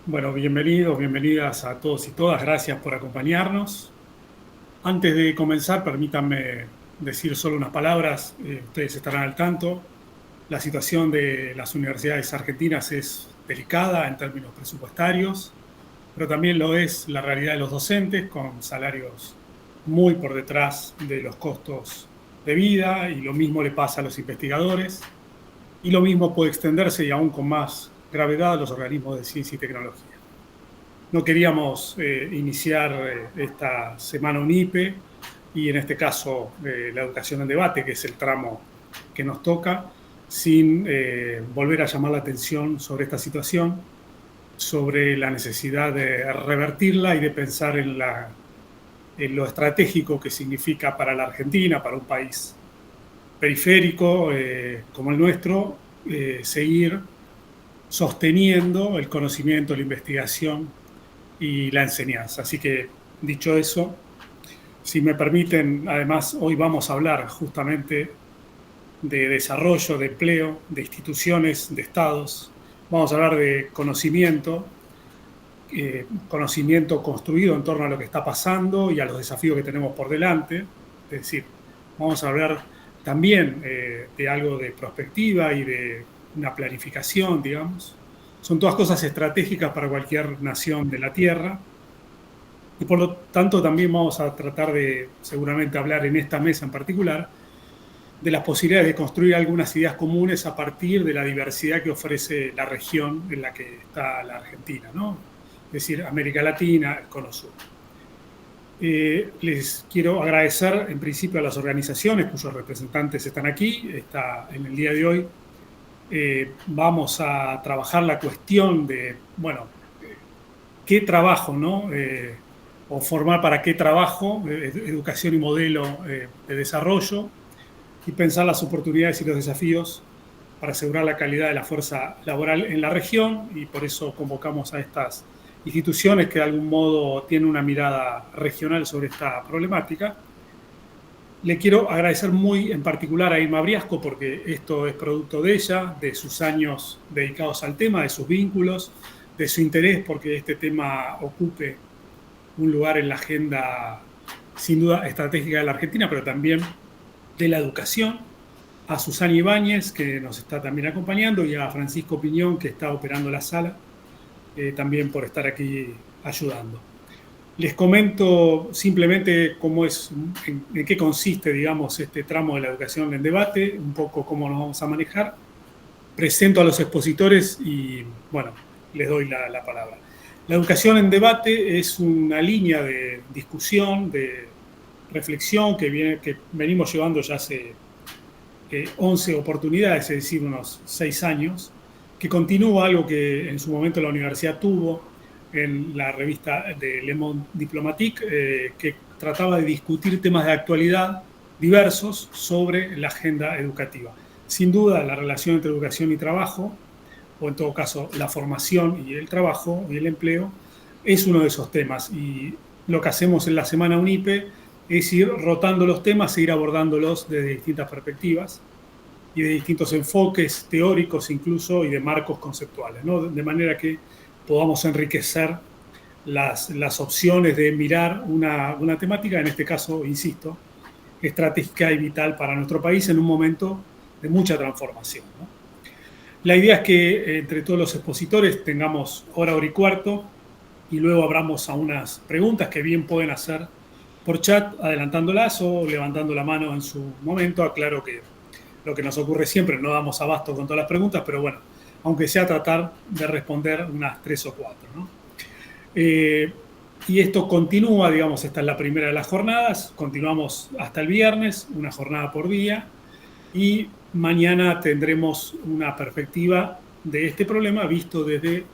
Bueno, bienvenidos, bienvenidas a todos y todas. Gracias por acompañarnos. Antes de comenzar, permítanme decir solo unas palabras. Ustedes estarán al tanto. La situación de las universidades argentinas es delicada en términos presupuestarios, pero también lo es la realidad de los docentes, con salarios muy por detrás de los costos de vida, y lo mismo le pasa a los investigadores, y lo mismo puede extenderse y aún con más gravedad a los organismos de ciencia y tecnología. No queríamos iniciar esta semana UNIPE y en este caso la educación en debate, que es el tramo que nos toca, sin volver a llamar la atención sobre esta situación, sobre la necesidad de revertirla y de pensar en lo estratégico que significa para la Argentina, para un país periférico como el nuestro, seguir sosteniendo el conocimiento, la investigación y la enseñanza. Así que, dicho eso, si me permiten, además, hoy vamos a hablar justamente de desarrollo, de empleo, de instituciones, de estados. Vamos a hablar de conocimiento construido en torno a lo que está pasando y a los desafíos que tenemos por delante. Es decir, vamos a hablar también de algo de prospectiva y de una planificación, digamos. Son todas cosas estratégicas para cualquier nación de la Tierra. Y por lo tanto también vamos a tratar de, seguramente, hablar en esta mesa en particular de las posibilidades de construir algunas ideas comunes a partir de la diversidad que ofrece la región en la que está la Argentina, ¿no? Es decir, América Latina, el Cono Sur. Les quiero agradecer en principio a las organizaciones cuyos representantes están aquí. En el día de hoy vamos a trabajar la cuestión de, bueno, qué trabajo, ¿no? O formar para qué trabajo, educación y modelo de desarrollo, y pensar las oportunidades y los desafíos para asegurar la calidad de la fuerza laboral en la región, y por eso convocamos a estas instituciones que de algún modo tienen una mirada regional sobre esta problemática. Le quiero agradecer muy en particular a Irma Briasco, porque esto es producto de ella, de sus años dedicados al tema, de sus vínculos, de su interés porque este tema ocupe un lugar en la agenda sin duda estratégica de la Argentina, pero también de la educación, a Susana Ibáñez, que nos está también acompañando, y a Francisco Piñón, que está operando la sala, también por estar aquí ayudando. Les comento simplemente cómo es, en qué consiste, digamos, este tramo de la educación en debate, un poco cómo nos vamos a manejar. Presento a los expositores y, bueno, les doy la palabra. La educación en debate es una línea de discusión, de reflexión que venimos llevando ya hace 11 oportunidades, es decir, unos 6 años, que continúa algo que en su momento la universidad tuvo en la revista de Le Monde Diplomatique, que trataba de discutir temas de actualidad diversos sobre la agenda educativa. Sin duda, la relación entre educación y trabajo, o en todo caso la formación y el trabajo y el empleo, es uno de esos temas. Y lo que hacemos en la Semana UNIPE es ir rotando los temas e ir abordándolos desde distintas perspectivas y de distintos enfoques teóricos incluso y de marcos conceptuales, ¿no? De manera que podamos enriquecer las opciones de mirar una temática, en este caso, insisto, estratégica y vital para nuestro país en un momento de mucha transformación, ¿no? La idea es que entre todos los expositores tengamos hora y cuarto y luego abramos a unas preguntas que bien pueden hacer por chat, adelantándolas o levantando la mano en su momento. Aclaro que lo que nos ocurre siempre, no damos abasto con todas las preguntas, pero bueno, aunque sea tratar de responder unas 3 o 4, ¿no? Y esto continúa, digamos, esta es la primera de las jornadas, continuamos hasta el viernes, una jornada por día, y mañana tendremos una perspectiva de este problema visto desde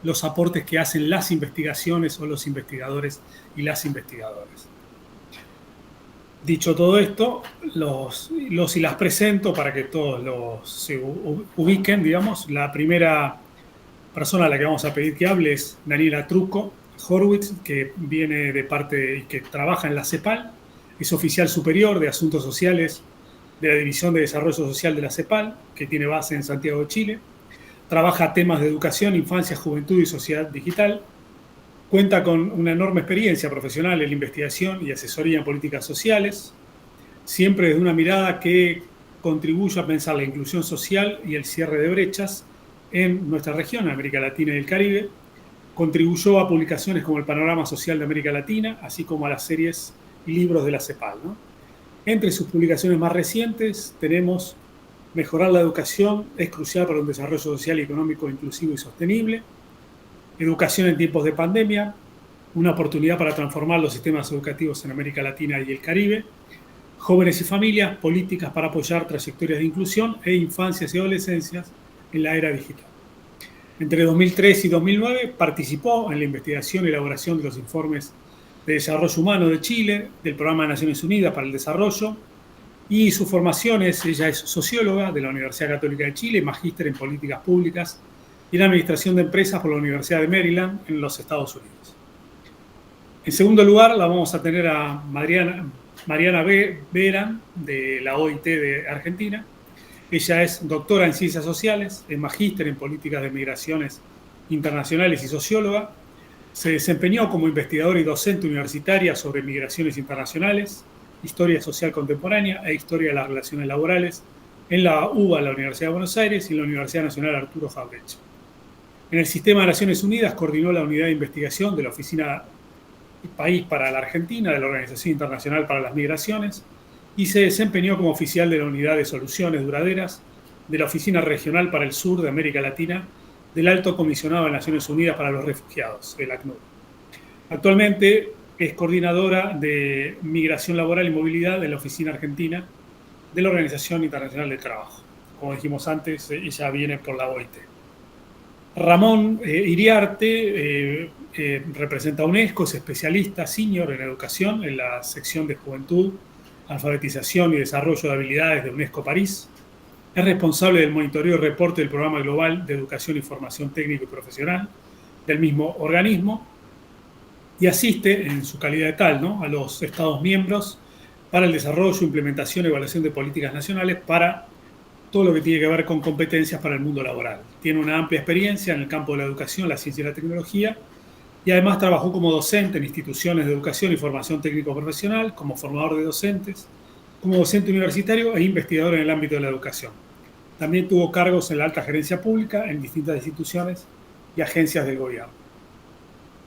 los aportes que hacen las investigaciones o los investigadores y las investigadoras. Dicho todo esto, los y las presento para que todos se ubiquen, digamos. La primera persona a la que vamos a pedir que hable es Daniela Trucco Horwitz, que viene de parte y que trabaja en la CEPAL, es oficial superior de Asuntos Sociales de la División de Desarrollo Social de la CEPAL, que tiene base en Santiago de Chile. trabaja temas de educación, infancia, juventud y sociedad digital. Cuenta con una enorme experiencia profesional en la investigación y asesoría en políticas sociales, siempre desde una mirada que contribuye a pensar la inclusión social y el cierre de brechas en nuestra región, América Latina y el Caribe. Contribuyó a publicaciones como el Panorama Social de América Latina, así como a las series y libros de la CEPAL, ¿no? Entre sus publicaciones más recientes tenemos Mejorar la educación es crucial para un desarrollo social y económico inclusivo y sostenible, Educación en tiempos de pandemia, una oportunidad para transformar los sistemas educativos en América Latina y el Caribe, Jóvenes y familias, políticas para apoyar trayectorias de inclusión e infancias y adolescencias en la era digital. Entre 2003 y 2009 participó en la investigación y elaboración de los informes de desarrollo humano de Chile, del Programa de Naciones Unidas para el Desarrollo, y su formación ella es socióloga de la Universidad Católica de Chile, magíster en políticas públicas y en administración de empresas por la Universidad de Maryland en los Estados Unidos. En segundo lugar, la vamos a tener a Mariana Beran, de la OIT de Argentina. Ella es doctora en Ciencias Sociales, es magíster en Políticas de Migraciones Internacionales y socióloga. Se desempeñó como investigadora y docente universitaria sobre migraciones internacionales, historia social contemporánea e historia de las relaciones laborales en la UBA, la Universidad de Buenos Aires, y en la Universidad Nacional Arturo Jauretche. En el Sistema de Naciones Unidas coordinó la unidad de investigación de la Oficina País para la Argentina, de la Organización Internacional para las Migraciones, y se desempeñó como oficial de la Unidad de Soluciones Duraderas de la Oficina Regional para el Sur de América Latina del Alto Comisionado de Naciones Unidas para los Refugiados, el ACNUR. Actualmente es coordinadora de Migración Laboral y Movilidad de la Oficina Argentina de la Organización Internacional del Trabajo. Como dijimos antes, ella viene por la OIT. Ramón Iriarte representa a UNESCO, es especialista senior en educación en la sección de Juventud, Alfabetización y Desarrollo de Habilidades de UNESCO París. Es responsable del monitoreo y reporte del Programa Global de Educación y Formación Técnica y Profesional del mismo organismo y asiste en su calidad de tal, ¿no?, a los Estados miembros para el desarrollo, implementación y evaluación de políticas nacionales para todo lo que tiene que ver con competencias para el mundo laboral. Tiene una amplia experiencia en el campo de la educación, la ciencia y la tecnología, y además trabajó como docente en instituciones de educación y formación técnico-profesional, como formador de docentes, como docente universitario e investigador en el ámbito de la educación. También tuvo cargos en la alta gerencia pública en distintas instituciones y agencias del gobierno.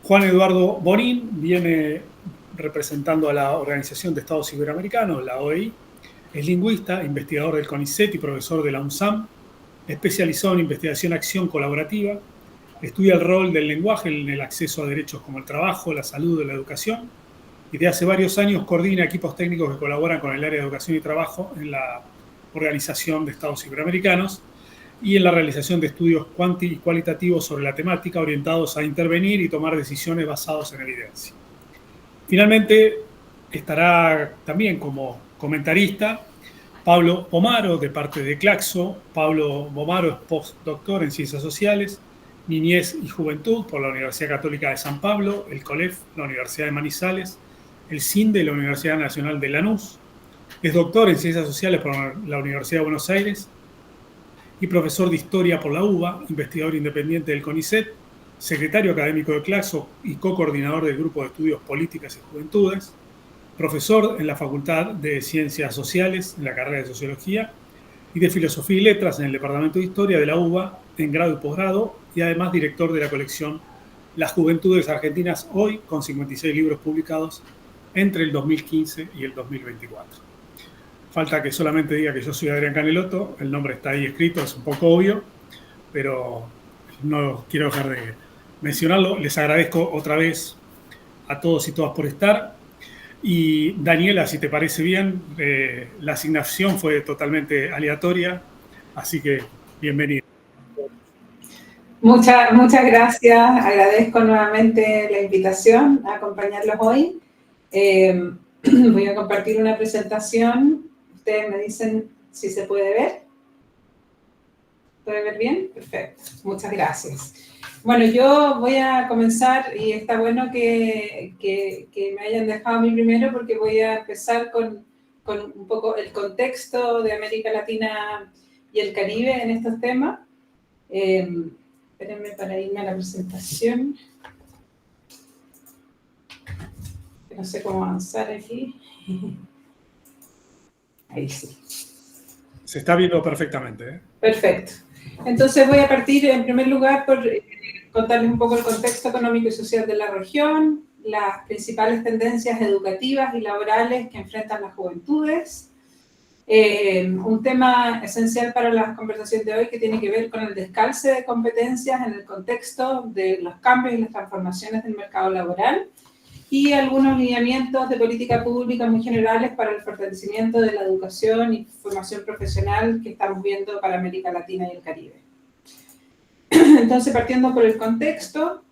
Juan Eduardo Bonín viene representando a la Organización de Estados Iberoamericanos, la OEI. Es lingüista, investigador del CONICET y profesor de la UNSAM, especializado en investigación-acción colaborativa, estudia el rol del lenguaje en el acceso a derechos como el trabajo, la salud y la educación, y de hace varios años coordina equipos técnicos que colaboran con el área de educación y trabajo en la Organización de Estados Iberoamericanos y en la realización de estudios cualitativos sobre la temática orientados a intervenir y tomar decisiones basadas en evidencia. Finalmente, estará también como comentarista Pablo Bomaro, de parte de Claxo. Pablo Bomaro es postdoctor en Ciencias Sociales, Niñez y Juventud por la Universidad Católica de San Pablo, el COLEF, la Universidad de Manizales, el CINDE, la Universidad Nacional de Lanús. Es doctor en Ciencias Sociales por la Universidad de Buenos Aires y profesor de Historia por la UBA, investigador independiente del CONICET, secretario académico de Claxo y co-coordinador del Grupo de Estudios Políticas y Juventudes, profesor en la Facultad de Ciencias Sociales, en la carrera de Sociología, y de Filosofía y Letras en el Departamento de Historia de la UBA, en grado y posgrado, y además director de la colección Las Juventudes Argentinas Hoy, con 56 libros publicados entre el 2015 y el 2024. Falta que solamente diga que yo soy Adrián Canelotto, el nombre está ahí escrito, es un poco obvio, pero no quiero dejar de mencionarlo. Les agradezco otra vez a todos y todas por estar. Y Daniela, si te parece bien, la asignación fue totalmente aleatoria, así que bienvenido. Muchas gracias, agradezco nuevamente la invitación a acompañarlos hoy. Voy a compartir una presentación, ustedes me dicen si se puede ver. ¿Puede ver bien? Perfecto, muchas gracias. Bueno, yo voy a comenzar y está bueno que me hayan dejado a mí primero porque voy a empezar con un poco el contexto de América Latina y el Caribe en estos temas. Espérenme para irme a la presentación. No sé cómo avanzar aquí. Ahí sí. Se está viendo perfectamente, ¿eh? Perfecto. Entonces voy a partir en primer lugar por contarles un poco el contexto económico y social de la región, las principales tendencias educativas y laborales que enfrentan las juventudes. Un tema esencial para la conversación de hoy que tiene que ver con el descalce de competencias en el contexto de los cambios y las transformaciones del mercado laboral y algunos lineamientos de política pública muy generales para el fortalecimiento de la educación y formación profesional que estamos viendo para América Latina y el Caribe. Entonces, partiendo por el contexto,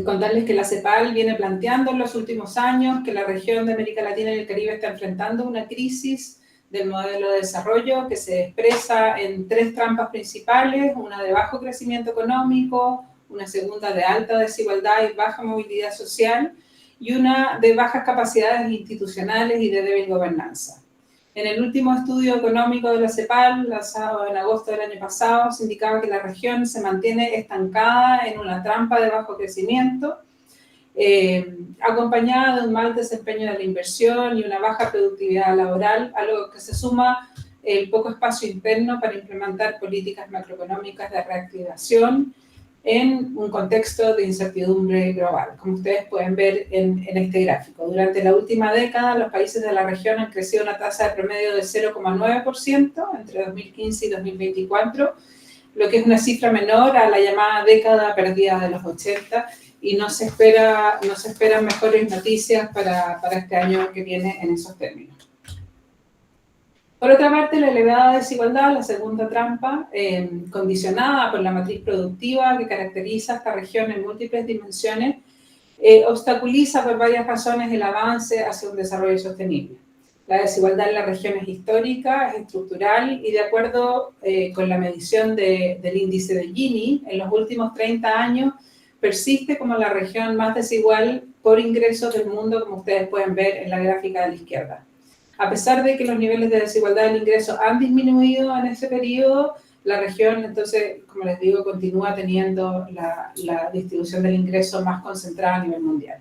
contarles que la CEPAL viene planteando en los últimos años que la región de América Latina y el Caribe está enfrentando una crisis del modelo de desarrollo que se expresa en tres trampas principales, una de bajo crecimiento económico, una segunda de alta desigualdad y baja movilidad social, y una de bajas capacidades institucionales y de débil gobernanza. En el último estudio económico de la CEPAL, lanzado en agosto del año pasado, se indicaba que la región se mantiene estancada en una trampa de bajo crecimiento, acompañada de un mal desempeño de la inversión y una baja productividad laboral, a lo que se suma el poco espacio interno para implementar políticas macroeconómicas de reactivación en un contexto de incertidumbre global, como ustedes pueden ver en este gráfico. Durante la última década, los países de la región han crecido a una tasa de promedio de 0,9% entre 2015 y 2024, lo que es una cifra menor a la llamada década perdida de los 80, y no se esperan mejores noticias para este año que viene en esos términos. Por otra parte, la elevada desigualdad, la segunda trampa, condicionada por la matriz productiva que caracteriza a esta región en múltiples dimensiones, obstaculiza por varias razones el avance hacia un desarrollo sostenible. La desigualdad en la región es histórica, es estructural y de acuerdo con la medición del índice de Gini, en los últimos 30 años persiste como la región más desigual por ingresos del mundo, como ustedes pueden ver en la gráfica de la izquierda. A pesar de que los niveles de desigualdad del ingreso han disminuido en ese periodo, la región, entonces, como les digo, continúa teniendo la distribución del ingreso más concentrada a nivel mundial.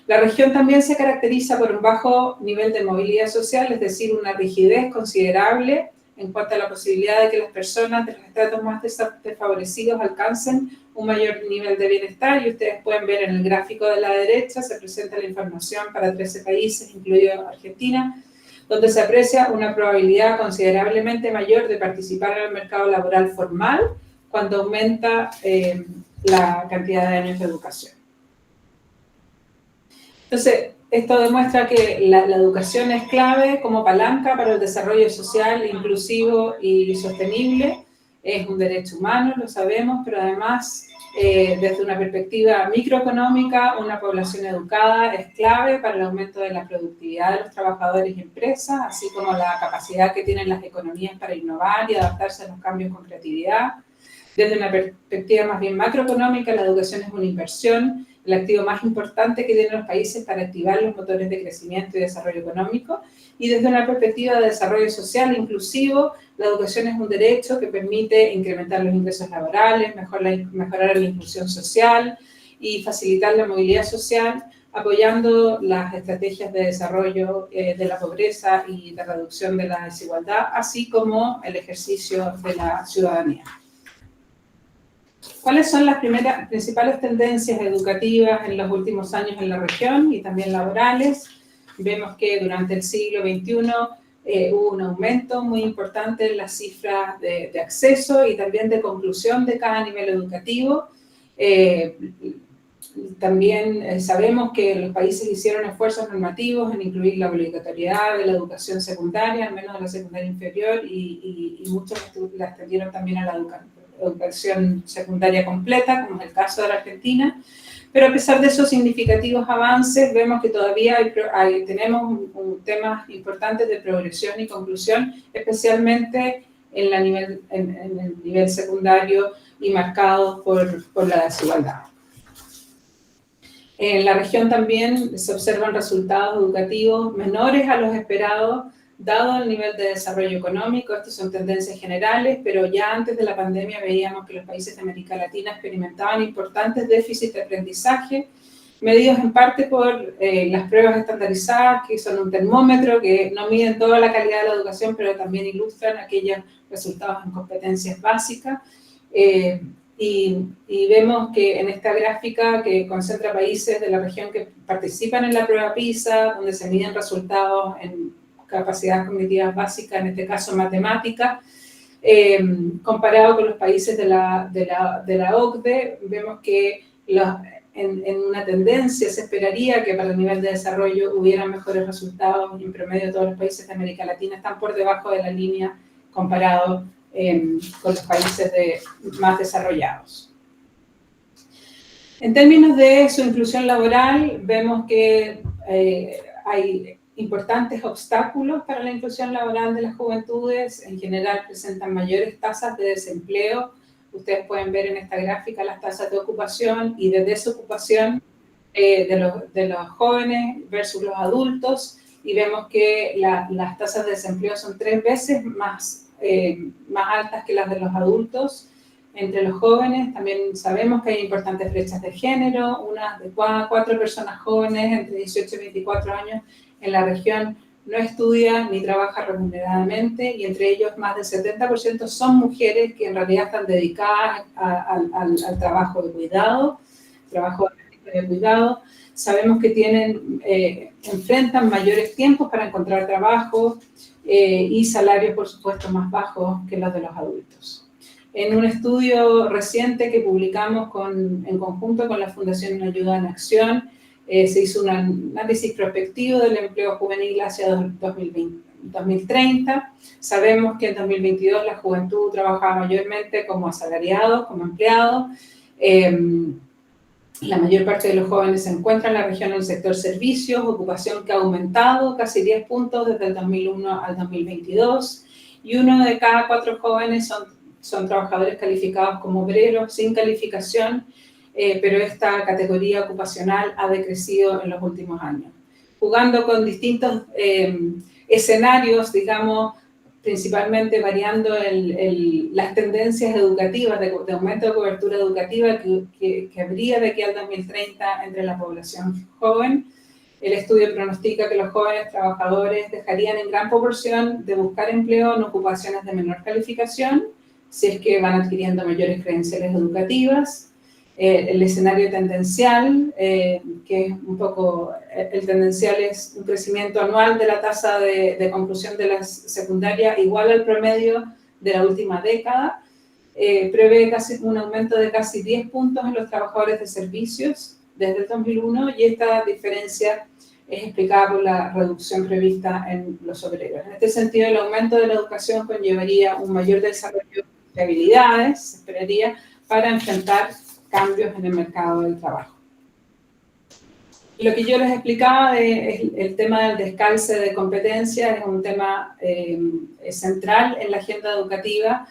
La región también se caracteriza por un bajo nivel de movilidad social, es decir, una rigidez considerable en cuanto a la posibilidad de que las personas de los estratos más desfavorecidos alcancen un mayor nivel de bienestar, y ustedes pueden ver en el gráfico de la derecha, se presenta la información para 13 países, incluido Argentina, donde se aprecia una probabilidad considerablemente mayor de participar en el mercado laboral formal cuando aumenta la cantidad de años de educación. Entonces, esto demuestra que la educación es clave como palanca para el desarrollo social, inclusivo y sostenible. Es un derecho humano, lo sabemos, pero además, desde una perspectiva microeconómica, una población educada es clave para el aumento de la productividad de los trabajadores y empresas, así como la capacidad que tienen las economías para innovar y adaptarse a los cambios con creatividad. Desde una perspectiva más bien macroeconómica, la educación es una inversión, el activo más importante que tienen los países para activar los motores de crecimiento y desarrollo económico. Y desde una perspectiva de desarrollo social inclusivo, la educación es un derecho que permite incrementar los ingresos laborales, mejorar la inclusión social y facilitar la movilidad social, apoyando las estrategias de desarrollo de la pobreza y de reducción de la desigualdad, así como el ejercicio de la ciudadanía. ¿Cuáles son las principales tendencias educativas en los últimos años en la región y también laborales? Vemos que durante el siglo XXI hubo un aumento muy importante en las cifras de acceso y también de conclusión de cada nivel educativo. También sabemos que los países hicieron esfuerzos normativos en incluir la obligatoriedad de la educación secundaria, al menos de la secundaria inferior, y muchos la extendieron también a la educación secundaria completa, como es el caso de la Argentina. Pero a pesar de esos significativos avances, vemos que todavía tenemos temas importantes de progresión y conclusión, especialmente en el nivel secundario y marcados por la desigualdad. En la región también se observan resultados educativos menores a los esperados dado el nivel de desarrollo económico. Estas son tendencias generales, pero ya antes de la pandemia veíamos que los países de América Latina experimentaban importantes déficits de aprendizaje, medidos en parte por las pruebas estandarizadas, que son un termómetro que no miden toda la calidad de la educación, pero también ilustran aquellos resultados en competencias básicas. Y vemos que en esta gráfica que concentra países de la región que participan en la prueba PISA, donde se miden resultados en capacidades cognitivas básicas, en este caso matemáticas, comparado con los países de la OCDE, vemos que en una tendencia se esperaría que para el nivel de desarrollo hubiera mejores resultados, y en promedio todos los países de América Latina están por debajo de la línea comparado con los países más desarrollados. En términos de su inclusión laboral, vemos que hay importantes obstáculos para la inclusión laboral de las juventudes. En general presentan mayores tasas de desempleo. Ustedes pueden ver en esta gráfica las tasas de ocupación y de desocupación de los jóvenes versus los adultos, y vemos que las tasas de desempleo son 3 veces más altas que las de los adultos. Entre los jóvenes también sabemos que hay importantes brechas de género. Una de cada 4 personas jóvenes entre 18 y 24 años en la región no estudia ni trabaja remuneradamente, y entre ellos más del 70% son mujeres que en realidad están dedicadas al trabajo de cuidado, Sabemos que enfrentan mayores tiempos para encontrar trabajo y salarios, por supuesto, más bajos que los de los adultos. En un estudio reciente que publicamos en conjunto con la Fundación Ayuda en Acción, se hizo un análisis prospectivo del empleo juvenil hacia 2030. Sabemos que en 2022 la juventud trabajaba mayormente como asalariado, como empleado. La mayor parte de los jóvenes se encuentra en la región del sector servicios, ocupación que ha aumentado casi 10 puntos desde el 2001 al 2022, y 1 de cada 4 jóvenes son trabajadores calificados como obreros sin calificación, pero esta categoría ocupacional ha decrecido en los últimos años. Jugando con distintos escenarios, digamos, principalmente variando las tendencias educativas de aumento de cobertura educativa que habría de aquí al 2030 entre la población joven. El estudio pronostica que los jóvenes trabajadores dejarían en gran proporción de buscar empleo en ocupaciones de menor calificación, si es que van adquiriendo mayores credenciales educativas. El escenario tendencial, que es un poco, el tendencial es un crecimiento anual de la tasa de conclusión de la secundaria igual al promedio de la última década, prevé un aumento de casi 10 puntos en los trabajadores de servicios desde el 2001, y esta diferencia es explicada por la reducción prevista en los obreros. En este sentido, el aumento de la educación conllevaría un mayor desarrollo de habilidades, se esperaría, para enfrentar cambios en el mercado del trabajo. Lo que yo les explicaba es el tema del descalce de competencias, es un tema central en la agenda educativa,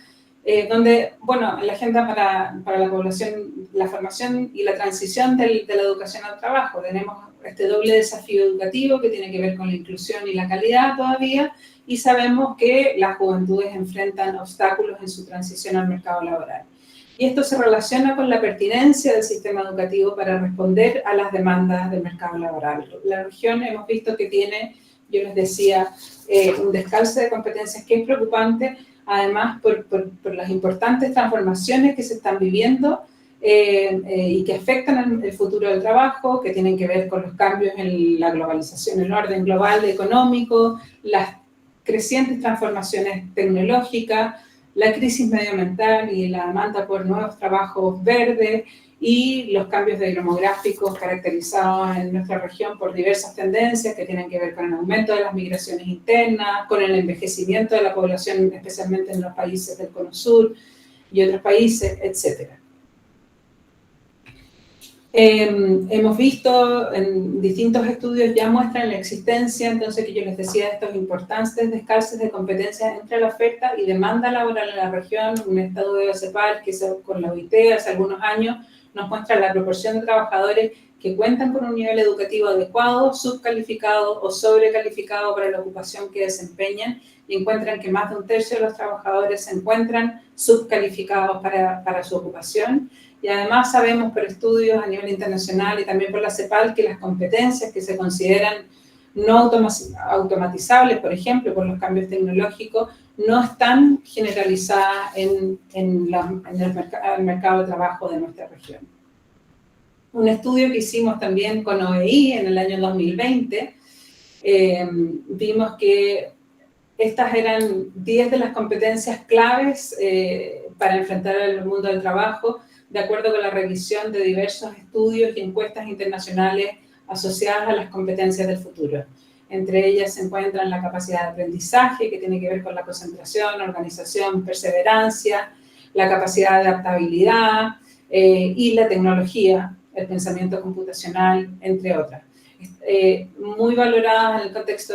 donde, bueno, en la agenda para la población, la formación y la transición de la educación al trabajo, tenemos este doble desafío educativo que tiene que ver con la inclusión y la calidad todavía, y sabemos que las juventudes enfrentan obstáculos en su transición al mercado laboral. Y esto se relaciona con la pertinencia del sistema educativo para responder a las demandas del mercado laboral. La región hemos visto que tiene, yo les decía, un descalce de competencias que es preocupante, además por las importantes transformaciones que se están viviendo y que afectan el futuro del trabajo, que tienen que ver con los cambios en la globalización, el orden global económico, las crecientes transformaciones tecnológicas, la crisis medioambiental y la demanda por nuevos trabajos verdes, y los cambios demográficos caracterizados en nuestra región por diversas tendencias que tienen que ver con el aumento de las migraciones internas, con el envejecimiento de la población, especialmente en los países del Cono Sur y otros países, etc. Hemos visto en distintos estudios, ya muestran la existencia, entonces, que yo les decía, de estos importantes descalces de competencias entre la oferta y demanda laboral en la región. Un estudio de CEPAL que hizo con la OIT hace algunos años nos muestra la proporción de trabajadores que cuentan con un nivel educativo adecuado, subcalificado o sobrecalificado para la ocupación que desempeñan, y encuentran que más de un tercio de los trabajadores se encuentran subcalificados para su ocupación. Y además sabemos por estudios a nivel internacional y también por la CEPAL que las competencias que se consideran no automatizables, por ejemplo, por los cambios tecnológicos, no están generalizadas en el mercado de trabajo de nuestra región. Un estudio que hicimos también con OEI en el año 2020, vimos que estas eran 10 de las competencias claves para enfrentar el mundo del trabajo, de acuerdo con la revisión de diversos estudios y encuestas internacionales asociadas a las competencias del futuro. Entre ellas se encuentran la capacidad de aprendizaje, que tiene que ver con la concentración, organización, perseverancia, la capacidad de adaptabilidad y la tecnología, el pensamiento computacional, entre otras. Muy valoradas en el contexto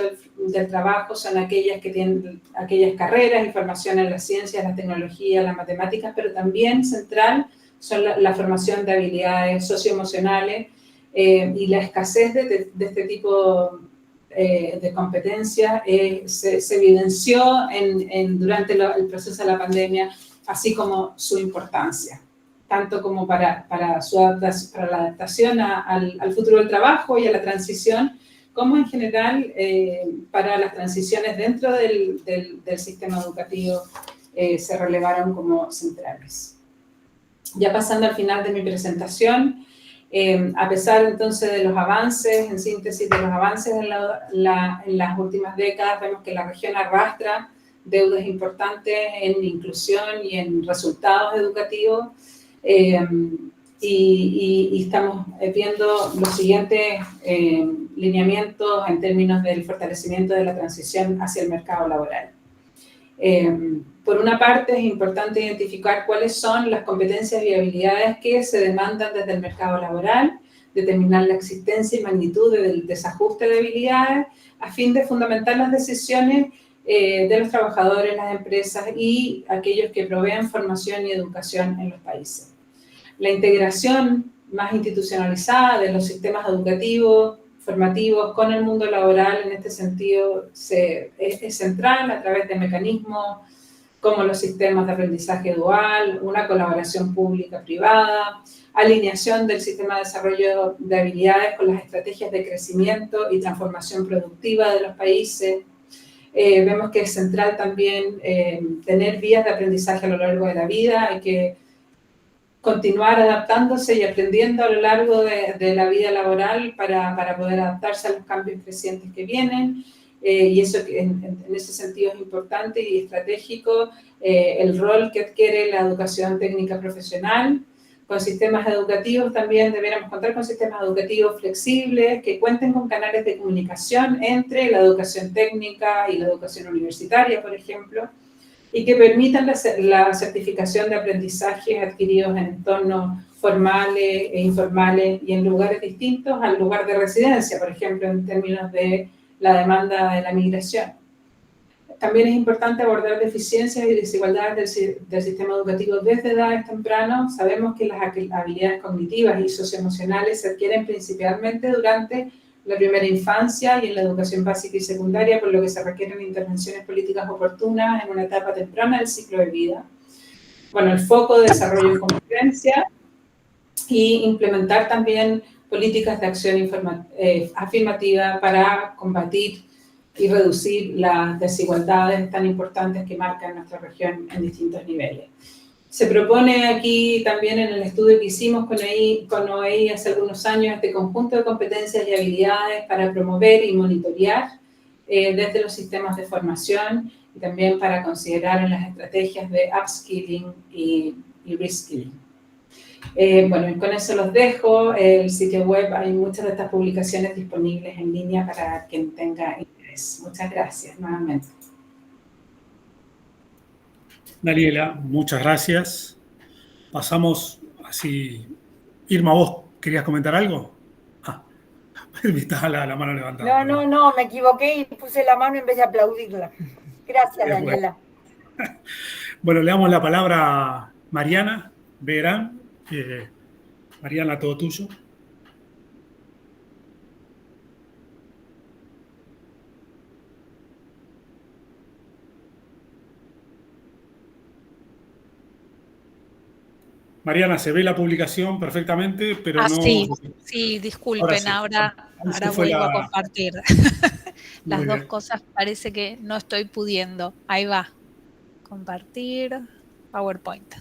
del trabajo son aquellas que tienen aquellas carreras y formación en las ciencias, las tecnologías, las matemáticas, pero también central son la formación de habilidades socioemocionales y la escasez de este tipo de competencias se evidenció durante el proceso de la pandemia, así como su importancia, tanto como para la adaptación al futuro del trabajo y a la transición, como en general para las transiciones dentro del sistema educativo se relevaron como centrales. Ya pasando al final de mi presentación, a pesar entonces de los avances, en síntesis de los avances en las últimas décadas, vemos que la región arrastra deudas importantes en inclusión y en resultados educativos, y estamos viendo los siguientes lineamientos en términos del fortalecimiento de la transición hacia el mercado laboral. Por una parte, es importante identificar cuáles son las competencias y habilidades que se demandan desde el mercado laboral, determinar la existencia y magnitud del desajuste de habilidades, a fin de fundamentar las decisiones de los trabajadores, las empresas y aquellos que proveen formación y educación en los países. La integración más institucionalizada de los sistemas educativos, formativos con el mundo laboral, en este sentido, es central a través de mecanismos como los sistemas de aprendizaje dual, una colaboración pública-privada, alineación del sistema de desarrollo de habilidades con las estrategias de crecimiento y transformación productiva de los países. Vemos que es central también tener vías de aprendizaje a lo largo de la vida. Hay que continuar adaptándose y aprendiendo a lo largo de la vida laboral para poder adaptarse a los cambios crecientes que vienen. Y eso en ese sentido es importante y estratégico el rol que adquiere la educación técnica profesional. Con sistemas educativos también deberíamos contar con sistemas educativos flexibles que cuenten con canales de comunicación entre la educación técnica y la educación universitaria, por ejemplo, y que permitan la certificación de aprendizajes adquiridos en entornos formales e informales y en lugares distintos al lugar de residencia, por ejemplo, en términos de la demanda de la migración. También es importante abordar deficiencias y desigualdades del sistema educativo desde edades tempranas. Sabemos que las habilidades cognitivas y socioemocionales se adquieren principalmente durante la primera infancia y en la educación básica y secundaria, por lo que se requieren intervenciones políticas oportunas en una etapa temprana del ciclo de vida. Bueno, el foco de desarrollo en competencia y implementar también políticas de acción afirmativa para combatir y reducir las desigualdades tan importantes que marcan nuestra región en distintos niveles. Se propone aquí también en el estudio que hicimos con OEI hace algunos años este conjunto de competencias y habilidades para promover y monitorear desde los sistemas de formación y también para considerar en las estrategias de upskilling y reskilling. Bueno, y con eso los dejo. El sitio web, hay muchas de estas publicaciones disponibles en línea para quien tenga interés. Muchas gracias nuevamente. Daniela, muchas gracias. Pasamos así. Irma, ¿vos querías comentar algo? Está la mano levantada. No, me equivoqué y puse la mano en vez de aplaudirla. Gracias, Daniela. Bueno, le damos la palabra a Mariana Behrán Mariana, todo tuyo. Mariana, se ve la publicación perfectamente, pero no... Sí, disculpen, ahora vuelvo a compartir. Las dos cosas parece que no estoy pudiendo. Ahí va. Compartir PowerPoint.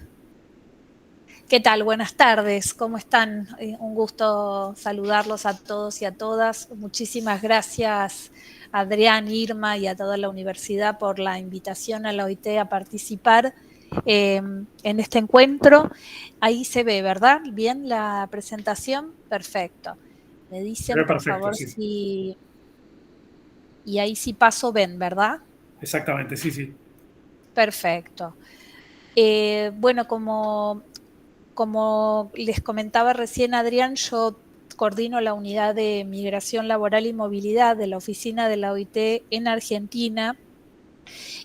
¿Qué tal? Buenas tardes. ¿Cómo están? Un gusto saludarlos a todos y a todas. Muchísimas gracias a Adrián, Irma y a toda la universidad por la invitación a la OIT a participar en este encuentro. Ahí se ve, ¿verdad? Bien la presentación. Perfecto. Me dicen, por favor, sí. Si... Y ahí sí paso, ven, ¿verdad? Exactamente, sí. Perfecto. Bueno, como les comentaba recién Adrián, yo coordino la unidad de migración laboral y movilidad de la oficina de la OIT en Argentina,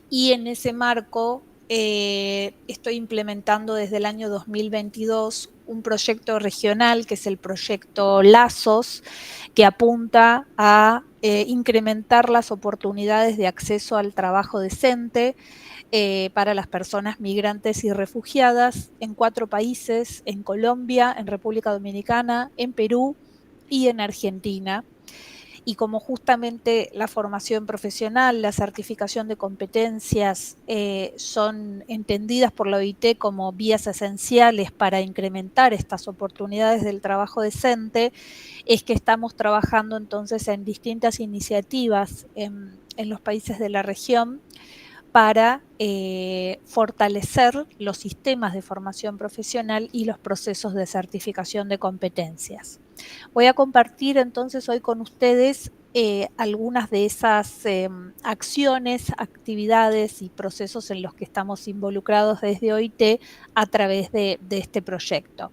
y en ese marco estoy implementando desde el año 2022 un proyecto regional que es el proyecto Lazos, que apunta a incrementar las oportunidades de acceso al trabajo decente para las personas migrantes y refugiadas en 4 países: en Colombia, en República Dominicana, en Perú y en Argentina. Y como justamente la formación profesional, la certificación de competencias son entendidas por la OIT como vías esenciales para incrementar estas oportunidades del trabajo decente, es que estamos trabajando entonces en distintas iniciativas en los países de la región para fortalecer los sistemas de formación profesional y los procesos de certificación de competencias. Voy a compartir entonces hoy con ustedes algunas de esas acciones, actividades y procesos en los que estamos involucrados desde OIT a través de este proyecto.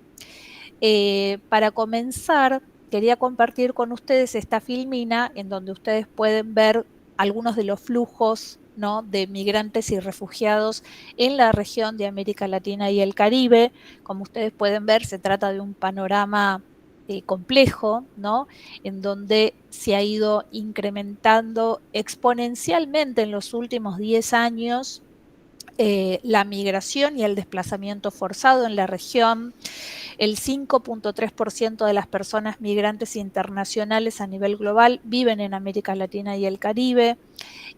Para comenzar, quería compartir con ustedes esta filmina en donde ustedes pueden ver algunos de los flujos, ¿no?, de migrantes y refugiados en la región de América Latina y el Caribe. Como ustedes pueden ver, se trata de un panorama complejo, ¿no?, en donde se ha ido incrementando exponencialmente en los últimos 10 años la migración y el desplazamiento forzado en la región. El 5.3% de las personas migrantes internacionales a nivel global viven en América Latina y el Caribe.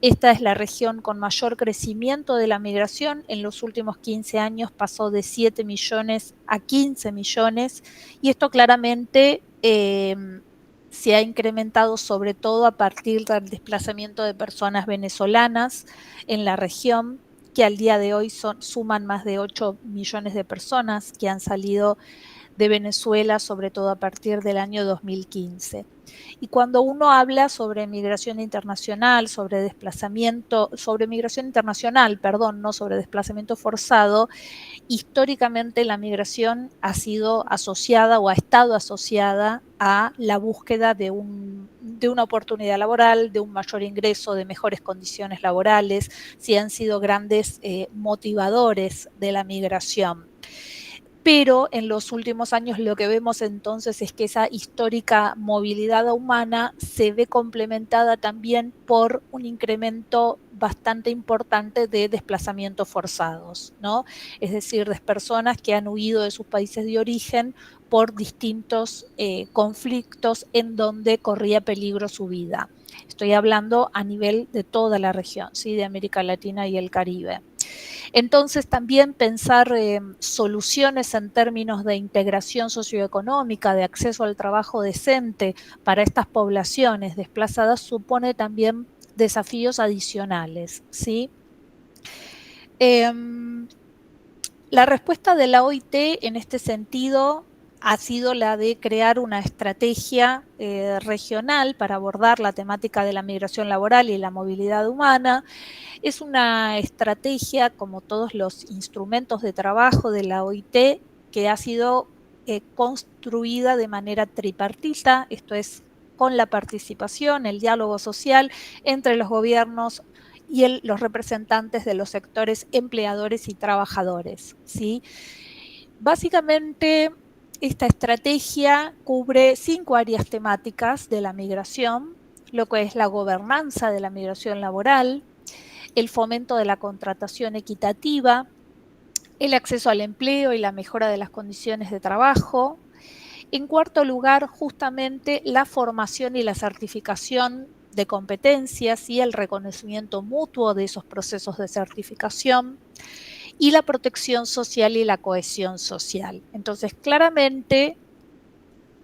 Esta es la región con mayor crecimiento de la migración. En los últimos 15 años pasó de 7 millones a 15 millones, y esto claramente se ha incrementado sobre todo a partir del desplazamiento de personas venezolanas en la región, que al día de hoy suman más de 8 millones de personas que han salido de Venezuela, sobre todo a partir del año 2015. Y cuando uno habla sobre migración internacional, sobre migración internacional, no sobre desplazamiento forzado, históricamente la migración ha sido asociada o ha estado asociada a la búsqueda de una oportunidad laboral, de un mayor ingreso, de mejores condiciones laborales, sí han sido grandes motivadores de la migración. Pero en los últimos años lo que vemos entonces es que esa histórica movilidad humana se ve complementada también por un incremento bastante importante de desplazamientos forzados, ¿no? Es decir, de personas que han huido de sus países de origen por distintos conflictos en donde corría peligro su vida. Estoy hablando a nivel de toda la región, ¿sí?, de América Latina y el Caribe. Entonces también pensar soluciones en términos de integración socioeconómica, de acceso al trabajo decente para estas poblaciones desplazadas supone también desafíos adicionales, ¿sí? La respuesta de la OIT en este sentido ha sido la de crear una estrategia regional para abordar la temática de la migración laboral y la movilidad humana. Es una estrategia, como todos los instrumentos de trabajo de la OIT, que ha sido construida de manera tripartita, esto es, con la participación, el diálogo social entre los gobiernos y los representantes de los sectores empleadores y trabajadores, ¿sí? Básicamente esta estrategia cubre 5 áreas temáticas de la migración, lo que es la gobernanza de la migración laboral, el fomento de la contratación equitativa, el acceso al empleo y la mejora de las condiciones de trabajo. En cuarto lugar, justamente la formación y la certificación de competencias y el reconocimiento mutuo de esos procesos de certificación, y la protección social y la cohesión social. Entonces, claramente,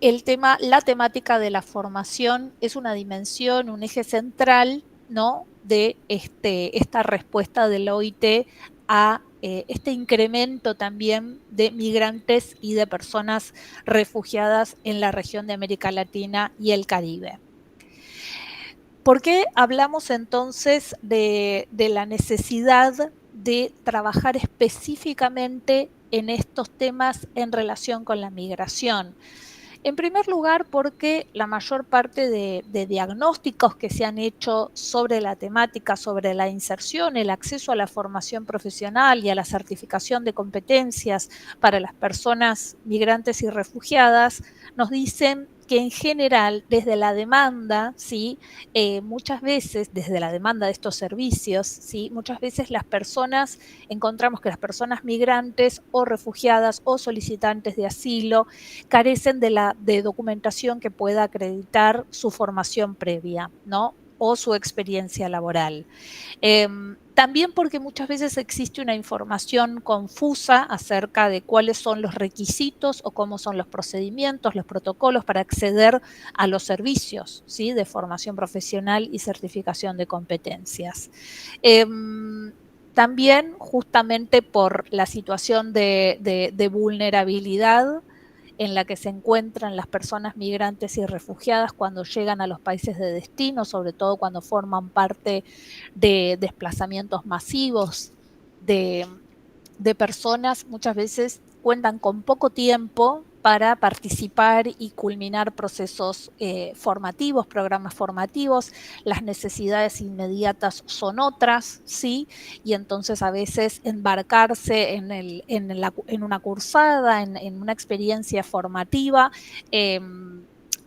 la temática de la formación es una dimensión, un eje central, ¿no?, de esta respuesta de la OIT a este incremento también de migrantes y de personas refugiadas en la región de América Latina y el Caribe. ¿Por qué hablamos entonces de la necesidad de trabajar específicamente en estos temas en relación con la migración? En primer lugar, porque la mayor parte de diagnósticos que se han hecho sobre la temática, sobre la inserción, el acceso a la formación profesional y a la certificación de competencias para las personas migrantes y refugiadas, nos dicen que en general, desde la demanda, ¿sí?, muchas veces, desde la demanda de estos servicios, ¿sí?, muchas veces encontramos que las personas migrantes o refugiadas o solicitantes de asilo carecen de documentación que pueda acreditar su formación previa, ¿no?, o su experiencia laboral. También porque muchas veces existe una información confusa acerca de cuáles son los requisitos o cómo son los procedimientos, los protocolos para acceder a los servicios, ¿sí?, de formación profesional y certificación de competencias. También justamente por la situación de vulnerabilidad en la que se encuentran las personas migrantes y refugiadas cuando llegan a los países de destino, sobre todo cuando forman parte de desplazamientos masivos de personas, muchas veces cuentan con poco tiempo para participar y culminar procesos formativos, programas formativos. Las necesidades inmediatas son otras, ¿sí? Y entonces a veces embarcarse en una cursada, en una experiencia formativa,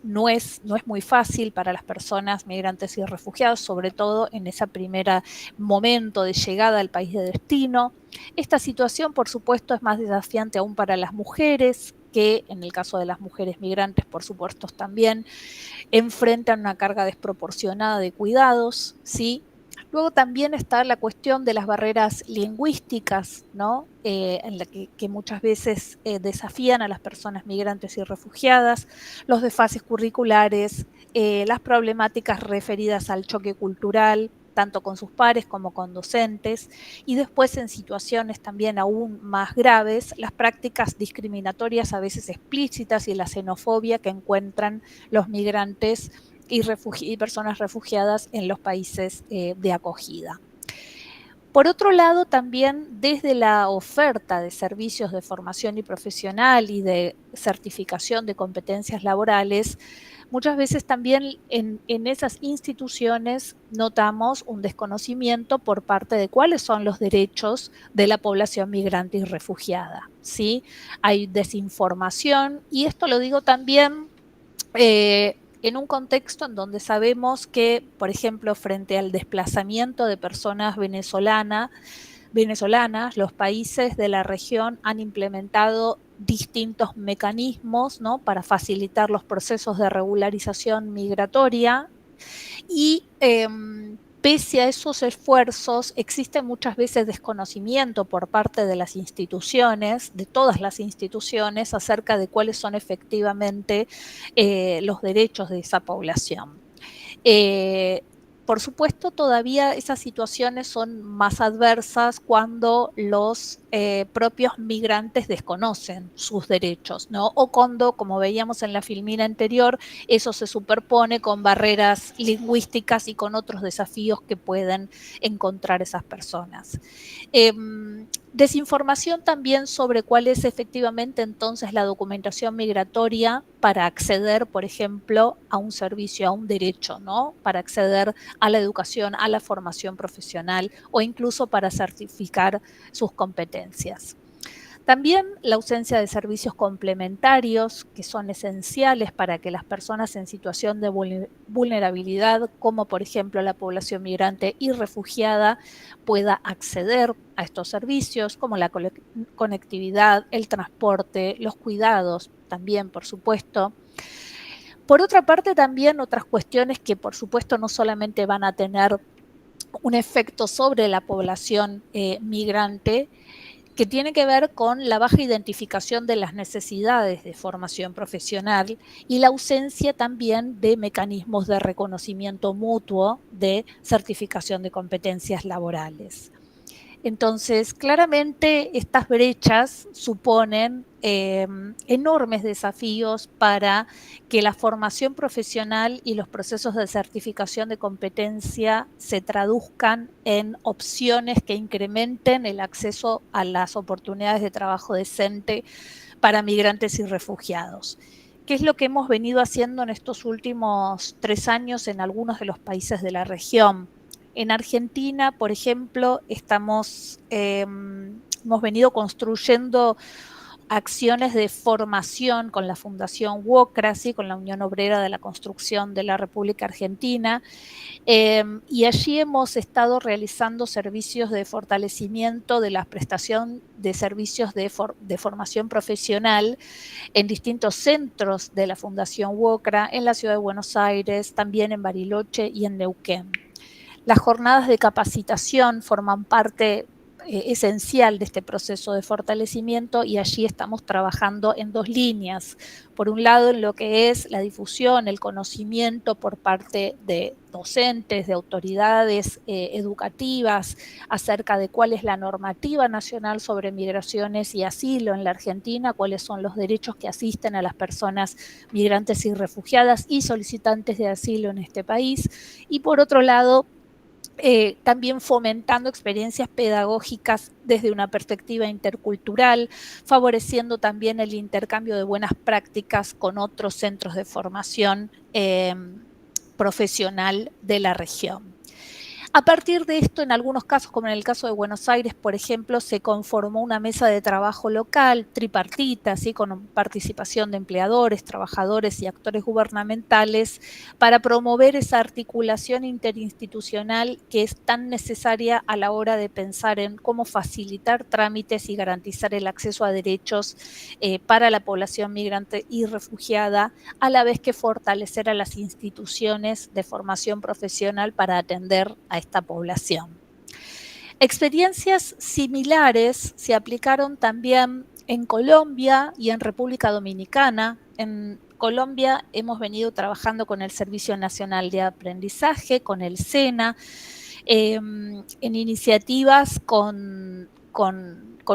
no es muy fácil para las personas migrantes y refugiados, sobre todo en ese primer momento de llegada al país de destino. Esta situación, por supuesto, es más desafiante aún para las mujeres, que en el caso de las mujeres migrantes, por supuesto, también enfrentan una carga desproporcionada de cuidados, ¿sí? Luego también está la cuestión de las barreras lingüísticas, ¿no?, en la que muchas veces desafían a las personas migrantes y refugiadas, los desfases curriculares, las problemáticas referidas al choque cultural, tanto con sus pares como con docentes, y después en situaciones también aún más graves, las prácticas discriminatorias a veces explícitas y la xenofobia que encuentran los migrantes y personas refugiadas en los países de acogida. Por otro lado, también desde la oferta de servicios de formación y profesional y de certificación de competencias laborales, muchas veces también en esas instituciones notamos un desconocimiento por parte de cuáles son los derechos de la población migrante y refugiada, ¿sí? Hay desinformación, y esto lo digo también en un contexto en donde sabemos que, por ejemplo, frente al desplazamiento de personas venezolanas, los países de la región han implementado distintos mecanismos, ¿no?, para facilitar los procesos de regularización migratoria, y pese a esos esfuerzos existe muchas veces desconocimiento por parte de las instituciones, de todas las instituciones, acerca de cuáles son efectivamente los derechos de esa población. Por supuesto, todavía esas situaciones son más adversas cuando los propios migrantes desconocen sus derechos, ¿no? O cuando, como veíamos en la filmina anterior, eso se superpone con barreras lingüísticas y con otros desafíos que pueden encontrar esas personas. Desinformación también sobre cuál es efectivamente entonces la documentación migratoria para acceder, por ejemplo, a un servicio, a un derecho, ¿no?, para acceder a la educación, a la formación profesional o incluso para certificar sus competencias. También la ausencia de servicios complementarios que son esenciales para que las personas en situación de vulnerabilidad, como por ejemplo la población migrante y refugiada, pueda acceder a estos servicios, como la conectividad, el transporte, los cuidados también, por supuesto. Por otra parte, también otras cuestiones que por supuesto no solamente van a tener un efecto sobre la población migrante, que tiene que ver con la baja identificación de las necesidades de formación profesional y la ausencia también de mecanismos de reconocimiento mutuo de certificación de competencias laborales. Entonces, claramente estas brechas suponen enormes desafíos para que la formación profesional y los procesos de certificación de competencia se traduzcan en opciones que incrementen el acceso a las oportunidades de trabajo decente para migrantes y refugiados. ¿Qué es lo que hemos venido haciendo en estos últimos 3 años en algunos de los países de la región? En Argentina, por ejemplo, hemos venido construyendo acciones de formación con la Fundación WOCRACY, con la Unión Obrera de la Construcción de la República Argentina, y allí hemos estado realizando servicios de fortalecimiento de la prestación de servicios de formación profesional en distintos centros de la Fundación WOCRA, en la Ciudad de Buenos Aires, también en Bariloche y en Neuquén. Las jornadas de capacitación forman parte esencial de este proceso de fortalecimiento y allí estamos trabajando en 2 líneas. Por un lado, en lo que es la difusión, el conocimiento por parte de docentes, de autoridades educativas acerca de cuál es la normativa nacional sobre migraciones y asilo en la Argentina, cuáles son los derechos que asisten a las personas migrantes y refugiadas y solicitantes de asilo en este país. Y por otro lado, también fomentando experiencias pedagógicas desde una perspectiva intercultural, favoreciendo también el intercambio de buenas prácticas con otros centros de formación profesional de la región. A partir de esto, en algunos casos, como en el caso de Buenos Aires, por ejemplo, se conformó una mesa de trabajo local, tripartita, ¿sí? Con participación de empleadores, trabajadores y actores gubernamentales, para promover esa articulación interinstitucional que es tan necesaria a la hora de pensar en cómo facilitar trámites y garantizar el acceso a derechos para la población migrante y refugiada, a la vez que fortalecer a las instituciones de formación profesional para atender a esta población. Experiencias similares se aplicaron también en Colombia y en República Dominicana. En Colombia hemos venido trabajando con el Servicio Nacional de Aprendizaje, con el SENA, en iniciativas con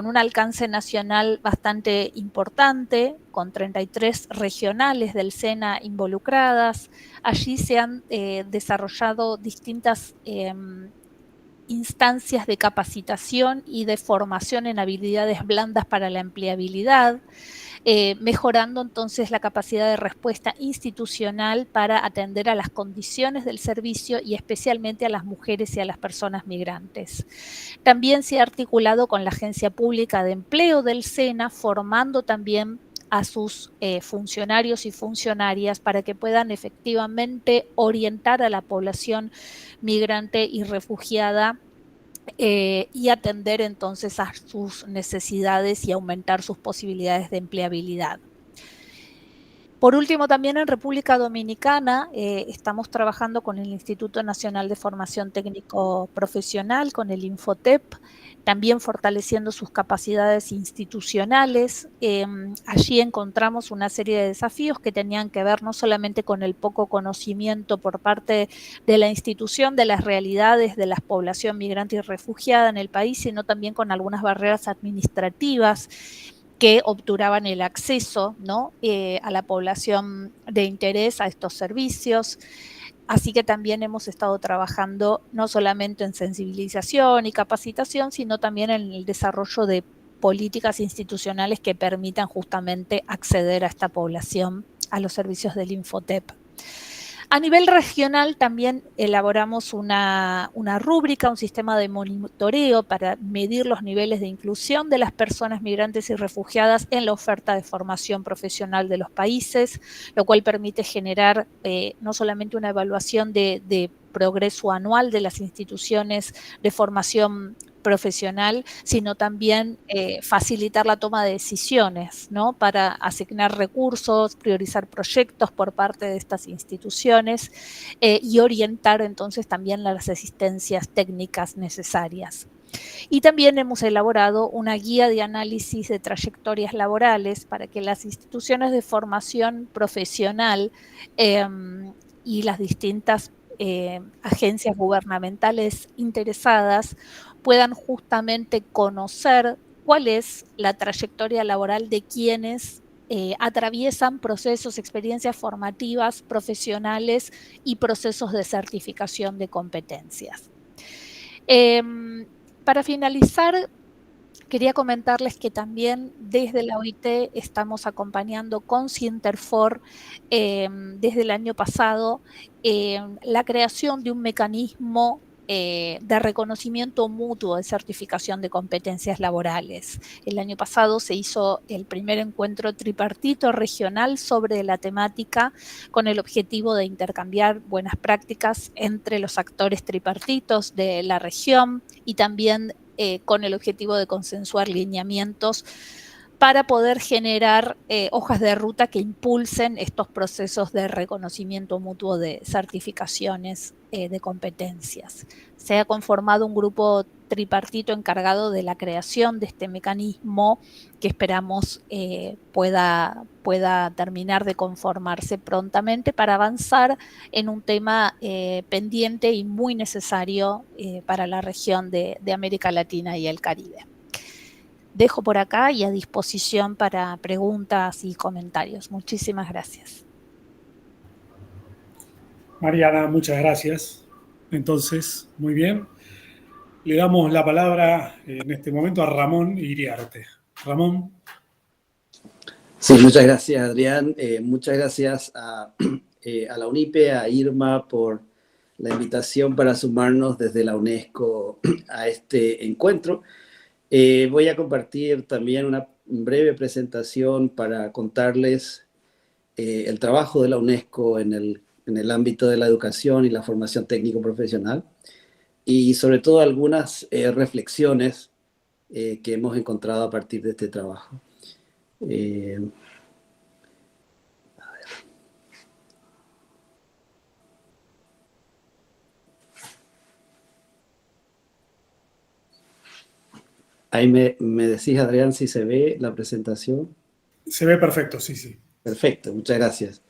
un alcance nacional bastante importante, con 33 regionales del SENA involucradas. Allí se han desarrollado distintas instancias de capacitación y de formación en habilidades blandas para la empleabilidad, mejorando entonces la capacidad de respuesta institucional para atender a las condiciones del servicio y especialmente a las mujeres y a las personas migrantes. También se ha articulado con la Agencia Pública de Empleo del SENA, formando también a sus funcionarios y funcionarias para que puedan efectivamente orientar a la población migrante y refugiada y atender entonces a sus necesidades y aumentar sus posibilidades de empleabilidad. Por último, también en República Dominicana estamos trabajando con el Instituto Nacional de Formación Técnico Profesional, con el Infotep, también fortaleciendo sus capacidades institucionales. Allí encontramos una serie de desafíos que tenían que ver no solamente con el poco conocimiento por parte de la institución de las realidades de la población migrante y refugiada en el país, sino también con algunas barreras administrativas que obturaban el acceso, ¿no? A la población de interés a estos servicios. Así que también hemos estado trabajando no solamente en sensibilización y capacitación, sino también en el desarrollo de políticas institucionales que permitan justamente acceder a esta población a los servicios del Infotep. A nivel regional también elaboramos una rúbrica, un sistema de monitoreo para medir los niveles de inclusión de las personas migrantes y refugiadas en la oferta de formación profesional de los países, lo cual permite generar no solamente una evaluación de progreso anual de las instituciones de formación profesional, sino también facilitar la toma de decisiones, ¿no? Para asignar recursos, priorizar proyectos por parte de estas instituciones y orientar entonces también las asistencias técnicas necesarias. Y también hemos elaborado una guía de análisis de trayectorias laborales para que las instituciones de formación profesional y las distintas agencias gubernamentales interesadas puedan justamente conocer cuál es la trayectoria laboral de quienes atraviesan procesos, experiencias formativas, profesionales y procesos de certificación de competencias. Para finalizar, quería comentarles que también desde la OIT estamos acompañando con Sinterfor desde el año pasado la creación de un mecanismo de reconocimiento mutuo de certificación de competencias laborales. El año pasado se hizo el primer encuentro tripartito regional sobre la temática con el objetivo de intercambiar buenas prácticas entre los actores tripartitos de la región y también con el objetivo de consensuar lineamientos para poder generar hojas de ruta que impulsen estos procesos de reconocimiento mutuo de certificaciones de competencias. Se ha conformado un grupo tripartito encargado de la creación de este mecanismo que esperamos pueda terminar de conformarse prontamente para avanzar en un tema pendiente y muy necesario para la región de América Latina y el Caribe. Dejo por acá y a disposición para preguntas y comentarios. Muchísimas gracias. Mariana, muchas gracias. Entonces, muy bien. Le damos la palabra en este momento a Ramón Iriarte. Ramón. Sí, muchas gracias, Adrián. Muchas gracias a la UNIPE, a Irma, por la invitación para sumarnos desde la UNESCO a este encuentro. Voy a compartir también una breve presentación para contarles el trabajo de la UNESCO en el ámbito de la educación y la formación técnico-profesional y sobre todo algunas reflexiones que hemos encontrado a partir de este trabajo. A ver. Ahí me decís, Adrián, si se ve la presentación. Se ve perfecto, sí, sí. Perfecto, muchas gracias.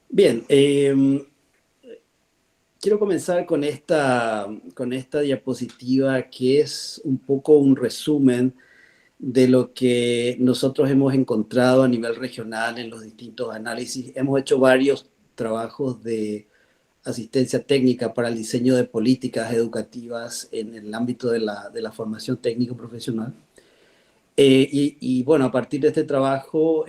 Bien, quiero comenzar con esta diapositiva que es un poco un resumen de lo que nosotros hemos encontrado a nivel regional en los distintos análisis. Hemos hecho varios trabajos de asistencia técnica para el diseño de políticas educativas en el ámbito de la formación técnico-profesional. Y bueno, a partir de este trabajo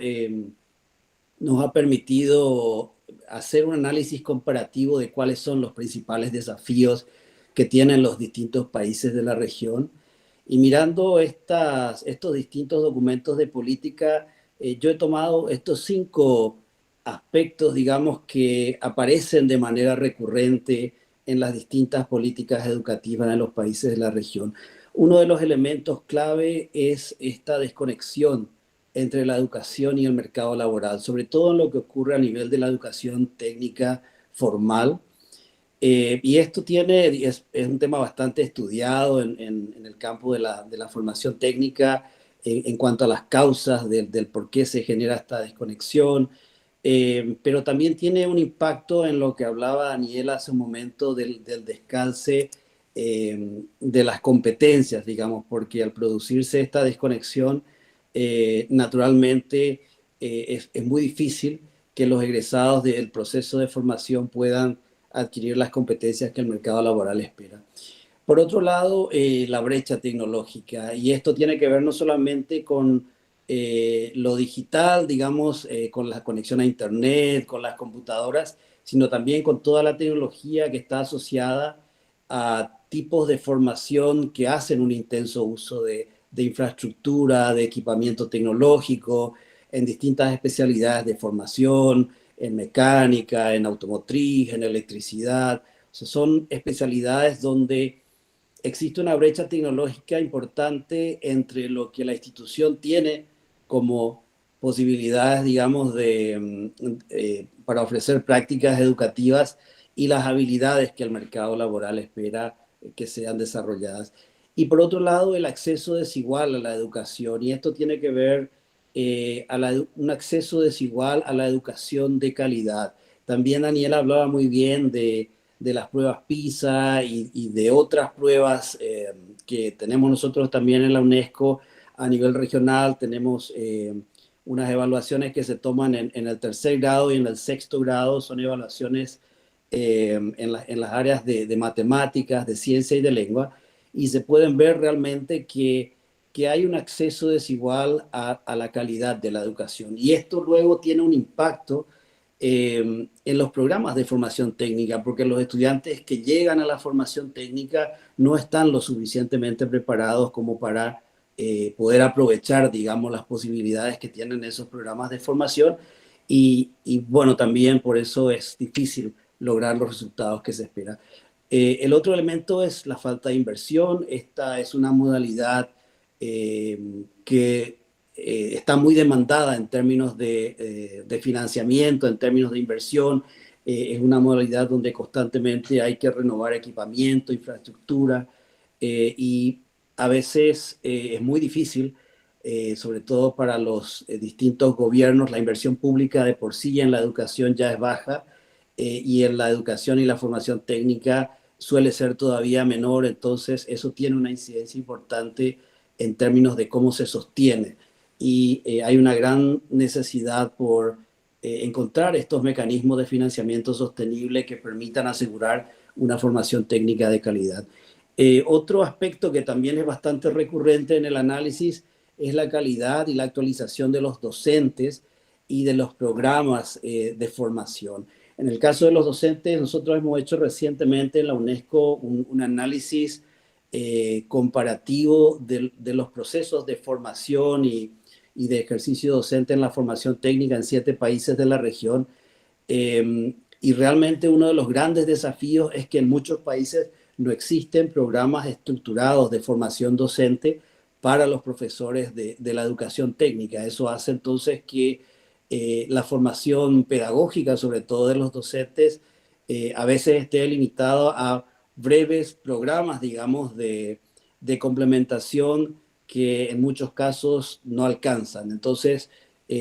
nos ha permitido hacer un análisis comparativo de cuáles son los principales desafíos que tienen los distintos países de la región. Y mirando estos distintos documentos de política, yo he tomado estos 5 aspectos, digamos, que aparecen de manera recurrente en las distintas políticas educativas en los países de la región. Uno de los elementos clave es esta desconexión entre la educación y el mercado laboral, sobre todo en lo que ocurre a nivel de la educación técnica formal. Y esto es un tema bastante estudiado en el campo de la formación técnica en cuanto a las causas del por qué se genera esta desconexión. Pero también tiene un impacto en lo que hablaba Daniela hace un momento del descalce de las competencias, digamos, porque al producirse esta desconexión, naturalmente es muy difícil que los egresados del proceso de formación puedan adquirir las competencias que el mercado laboral espera. Por otro lado, la brecha tecnológica, y esto tiene que ver no solamente con lo digital, digamos, con la conexión a Internet, con las computadoras, sino también con toda la tecnología que está asociada a tipos de formación que hacen un intenso uso de infraestructura, de equipamiento tecnológico, en distintas especialidades de formación, en mecánica, en automotriz, en electricidad. O sea, son especialidades donde existe una brecha tecnológica importante entre lo que la institución tiene como posibilidades, digamos, para ofrecer prácticas educativas y las habilidades que el mercado laboral espera que sean desarrolladas. Y por otro lado, el acceso desigual a la educación, y esto tiene que ver un acceso desigual a la educación de calidad. También Daniel hablaba muy bien de las pruebas PISA y de otras pruebas que tenemos nosotros también en la UNESCO a nivel regional. Tenemos unas evaluaciones que se toman en el tercer grado y en el sexto grado. Son evaluaciones en las áreas de matemáticas, de ciencia y de lengua, y se pueden ver realmente que hay un acceso desigual a la calidad de la educación. Y esto luego tiene un impacto en los programas de formación técnica, porque los estudiantes que llegan a la formación técnica no están lo suficientemente preparados como para poder aprovechar, digamos, las posibilidades que tienen esos programas de formación y bueno, también por eso es difícil lograr los resultados que se esperan. El otro elemento es la falta de inversión. Esta es una modalidad que está muy demandada en términos de financiamiento, en términos de inversión. Es una modalidad donde constantemente hay que renovar equipamiento, infraestructura, y a veces es muy difícil, sobre todo para los distintos gobiernos. La inversión pública de por sí en la educación ya es baja, y en la educación y la formación técnica suele ser todavía menor, entonces eso tiene una incidencia importante en términos de cómo se sostiene. Y hay una gran necesidad por encontrar estos mecanismos de financiamiento sostenible que permitan asegurar una formación técnica de calidad. Otro aspecto que también es bastante recurrente en el análisis es la calidad y la actualización de los docentes y de los programas de formación. En el caso de los docentes, nosotros hemos hecho recientemente en la UNESCO un análisis comparativo de los procesos de formación y de ejercicio docente en la formación técnica en 7 países de la región. Y realmente uno de los grandes desafíos es que en muchos países no existen programas estructurados de formación docente para los profesores de la educación técnica. Eso hace entonces que la formación pedagógica, sobre todo de los docentes, a veces esté limitado a breves programas, digamos, de complementación que en muchos casos no alcanzan. Entonces,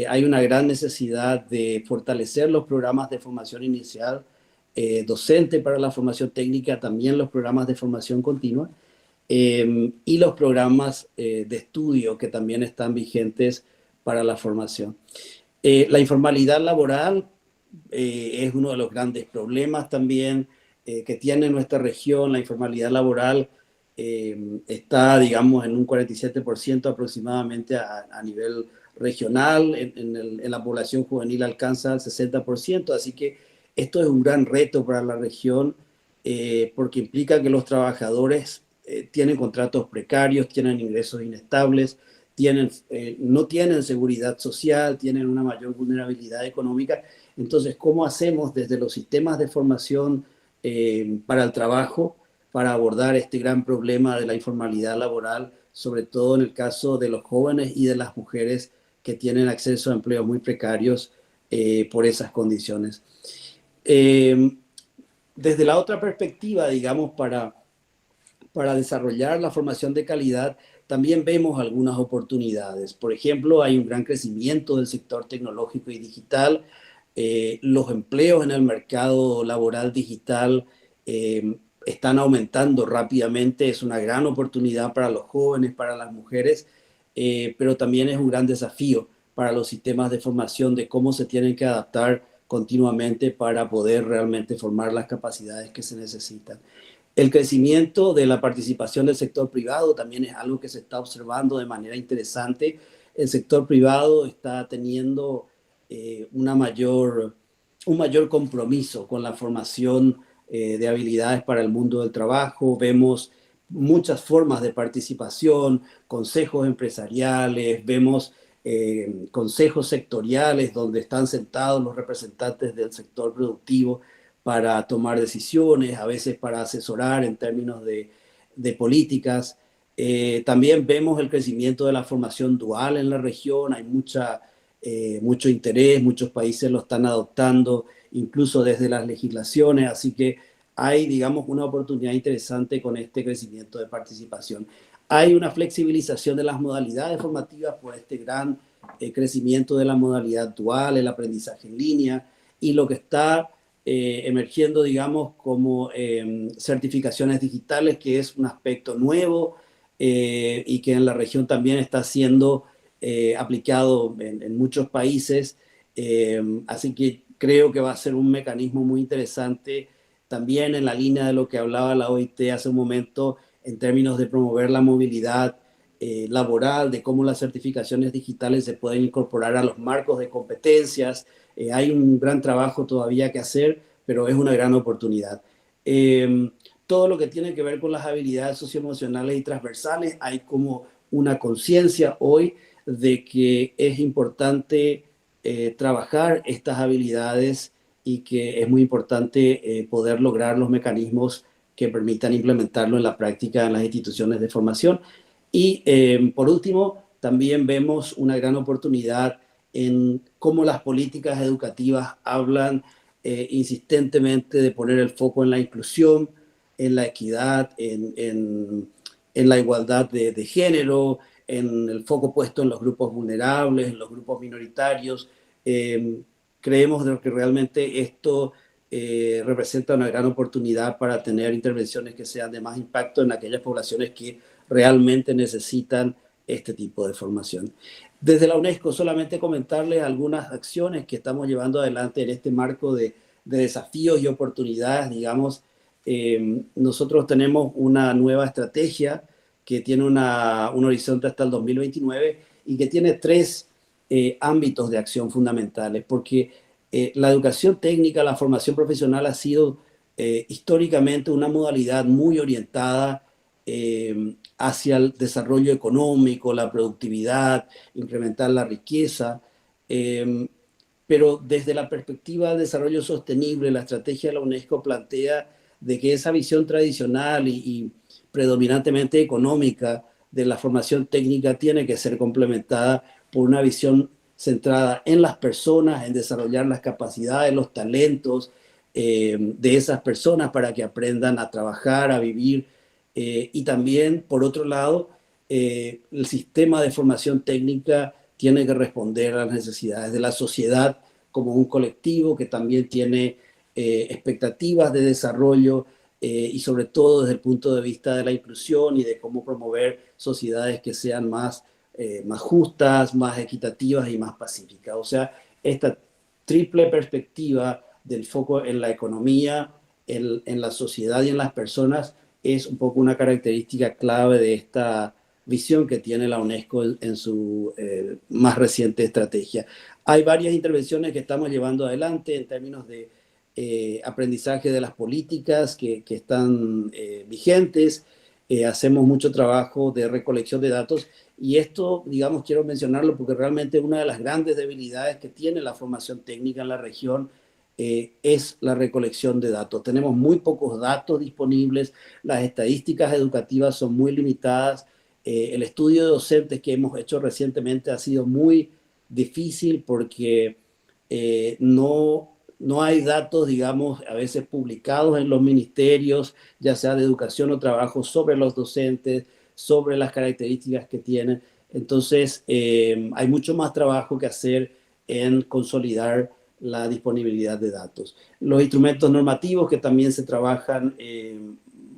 hay una gran necesidad de fortalecer los programas de formación inicial docente para la formación técnica, también los programas de formación continua, y los programas de estudio que también están vigentes para la formación. La informalidad laboral es uno de los grandes problemas también que tiene nuestra región. La informalidad laboral está, digamos, en un 47% aproximadamente a nivel regional. En la población juvenil alcanza el 60%, así que esto es un gran reto para la región porque implica que los trabajadores tienen contratos precarios, tienen ingresos inestables, no tienen seguridad social, tienen una mayor vulnerabilidad económica. Entonces, ¿cómo hacemos desde los sistemas de formación para el trabajo para abordar este gran problema de la informalidad laboral, sobre todo en el caso de los jóvenes y de las mujeres que tienen acceso a empleos muy precarios por esas condiciones? Desde la otra perspectiva, digamos, para desarrollar la formación de calidad, también vemos algunas oportunidades. Por ejemplo, hay un gran crecimiento del sector tecnológico y digital. Los empleos en el mercado laboral digital están aumentando rápidamente. Es una gran oportunidad para los jóvenes, para las mujeres, pero también es un gran desafío para los sistemas de formación de cómo se tienen que adaptar continuamente para poder realmente formar las capacidades que se necesitan. El crecimiento de la participación del sector privado también es algo que se está observando de manera interesante. el sector privado está teniendo un mayor compromiso con la formación de habilidades para el mundo del trabajo. Vemos muchas formas de participación, consejos empresariales, vemos consejos sectoriales donde están sentados los representantes del sector productivo para tomar decisiones, a veces para asesorar en términos de políticas. También vemos el crecimiento de la formación dual en la región, hay mucho interés, muchos países lo están adoptando, incluso desde las legislaciones, así que hay, digamos, una oportunidad interesante con este crecimiento de participación. Hay una flexibilización de las modalidades formativas por este gran crecimiento de la modalidad dual, el aprendizaje en línea, y lo que está emergiendo, digamos, como certificaciones digitales, que es un aspecto nuevo y que en la región también está siendo aplicado en muchos países. Así que creo que va a ser un mecanismo muy interesante también en la línea de lo que hablaba la OIT hace un momento en términos de promover la movilidad laboral, de cómo las certificaciones digitales se pueden incorporar a los marcos de competencias. Hay un gran trabajo todavía que hacer, pero es una gran oportunidad. Todo lo que tiene que ver con las habilidades socioemocionales y transversales, hay como una conciencia hoy de que es importante trabajar estas habilidades y que es muy importante poder lograr los mecanismos que permitan implementarlo en la práctica en las instituciones de formación. Y por último, también vemos una gran oportunidad en cómo las políticas educativas hablan insistentemente de poner el foco en la inclusión, en la equidad, en la igualdad de género, en el foco puesto en los grupos vulnerables, en los grupos minoritarios. Creemos que realmente esto representa una gran oportunidad para tener intervenciones que sean de más impacto en aquellas poblaciones que realmente necesitan este tipo de formación. Desde la UNESCO, solamente comentarles algunas acciones que estamos llevando adelante en este marco de desafíos y oportunidades, digamos. Nosotros tenemos una nueva estrategia que tiene un horizonte hasta el 2029 y que tiene tres ámbitos de acción fundamentales, porque la educación técnica, la formación profesional ha sido históricamente una modalidad muy orientada hacia el desarrollo económico, la productividad, incrementar la riqueza, pero desde la perspectiva del desarrollo sostenible, la estrategia de la UNESCO plantea de que esa visión tradicional y predominantemente económica de la formación técnica tiene que ser complementada por una visión centrada en las personas, en desarrollar las capacidades, los talentos de esas personas para que aprendan a trabajar, a vivir. Y también, por otro lado, el sistema de formación técnica tiene que responder a las necesidades de la sociedad como un colectivo que también tiene expectativas de desarrollo y sobre todo desde el punto de vista de la inclusión y de cómo promover sociedades que sean más justas, más equitativas y más pacíficas. O sea, esta triple perspectiva del foco en la economía, en la sociedad y en las personas es un poco una característica clave de esta visión que tiene la UNESCO en su más reciente estrategia. Hay varias intervenciones que estamos llevando adelante en términos de aprendizaje de las políticas que están vigentes. Hacemos mucho trabajo de recolección de datos y esto, digamos, quiero mencionarlo porque realmente una de las grandes debilidades que tiene la formación técnica en la región es la recolección de datos. Tenemos muy pocos datos disponibles, las estadísticas educativas son muy limitadas, el estudio de docentes que hemos hecho recientemente ha sido muy difícil porque no hay datos, digamos, a veces publicados en los ministerios, ya sea de educación o trabajo, sobre los docentes, sobre las características que tienen. Entonces, hay mucho más trabajo que hacer en consolidar la disponibilidad de datos. Los instrumentos normativos que también se trabajan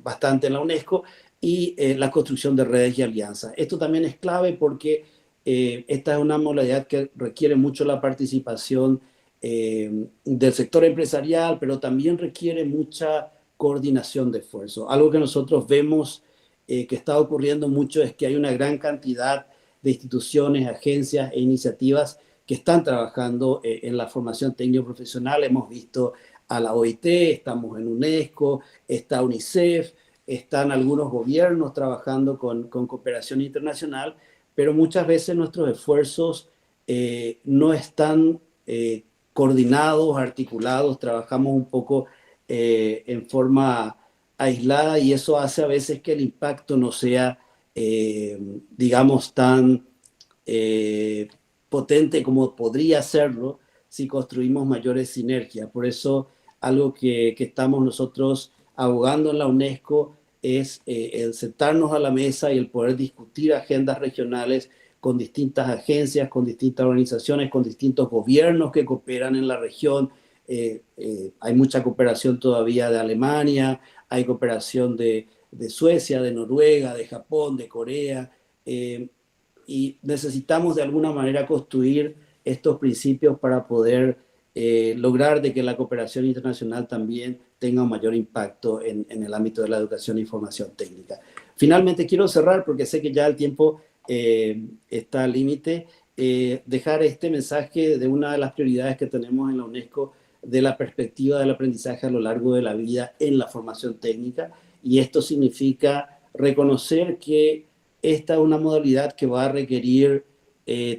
bastante en la UNESCO y la construcción de redes y alianzas. Esto también es clave porque esta es una modalidad que requiere mucho la participación del sector empresarial, pero también requiere mucha coordinación de esfuerzo. Algo que nosotros vemos que está ocurriendo mucho es que hay una gran cantidad de instituciones, agencias e iniciativas que están trabajando en la formación técnico-profesional. Hemos visto a la OIT, estamos en UNESCO, está UNICEF, están algunos gobiernos trabajando con cooperación internacional, pero muchas veces nuestros esfuerzos no están coordinados, articulados, trabajamos un poco en forma aislada y eso hace a veces que el impacto no sea, digamos, tan potente como podría serlo si construimos mayores sinergias. Por eso algo que estamos nosotros abogando en la UNESCO es el sentarnos a la mesa y el poder discutir agendas regionales con distintas agencias, con distintas organizaciones, con distintos gobiernos que cooperan en la región. Hay mucha cooperación todavía de Alemania, hay cooperación de Suecia, de Noruega, de Japón, de Corea, y necesitamos de alguna manera construir estos principios para poder lograr de que la cooperación internacional también tenga un mayor impacto en el ámbito de la educación e información técnica. Finalmente quiero cerrar, porque sé que ya el tiempo está al límite, dejar este mensaje de una de las prioridades que tenemos en la UNESCO, de la perspectiva del aprendizaje a lo largo de la vida en la formación técnica, y esto significa reconocer que esta es una modalidad que va a requerir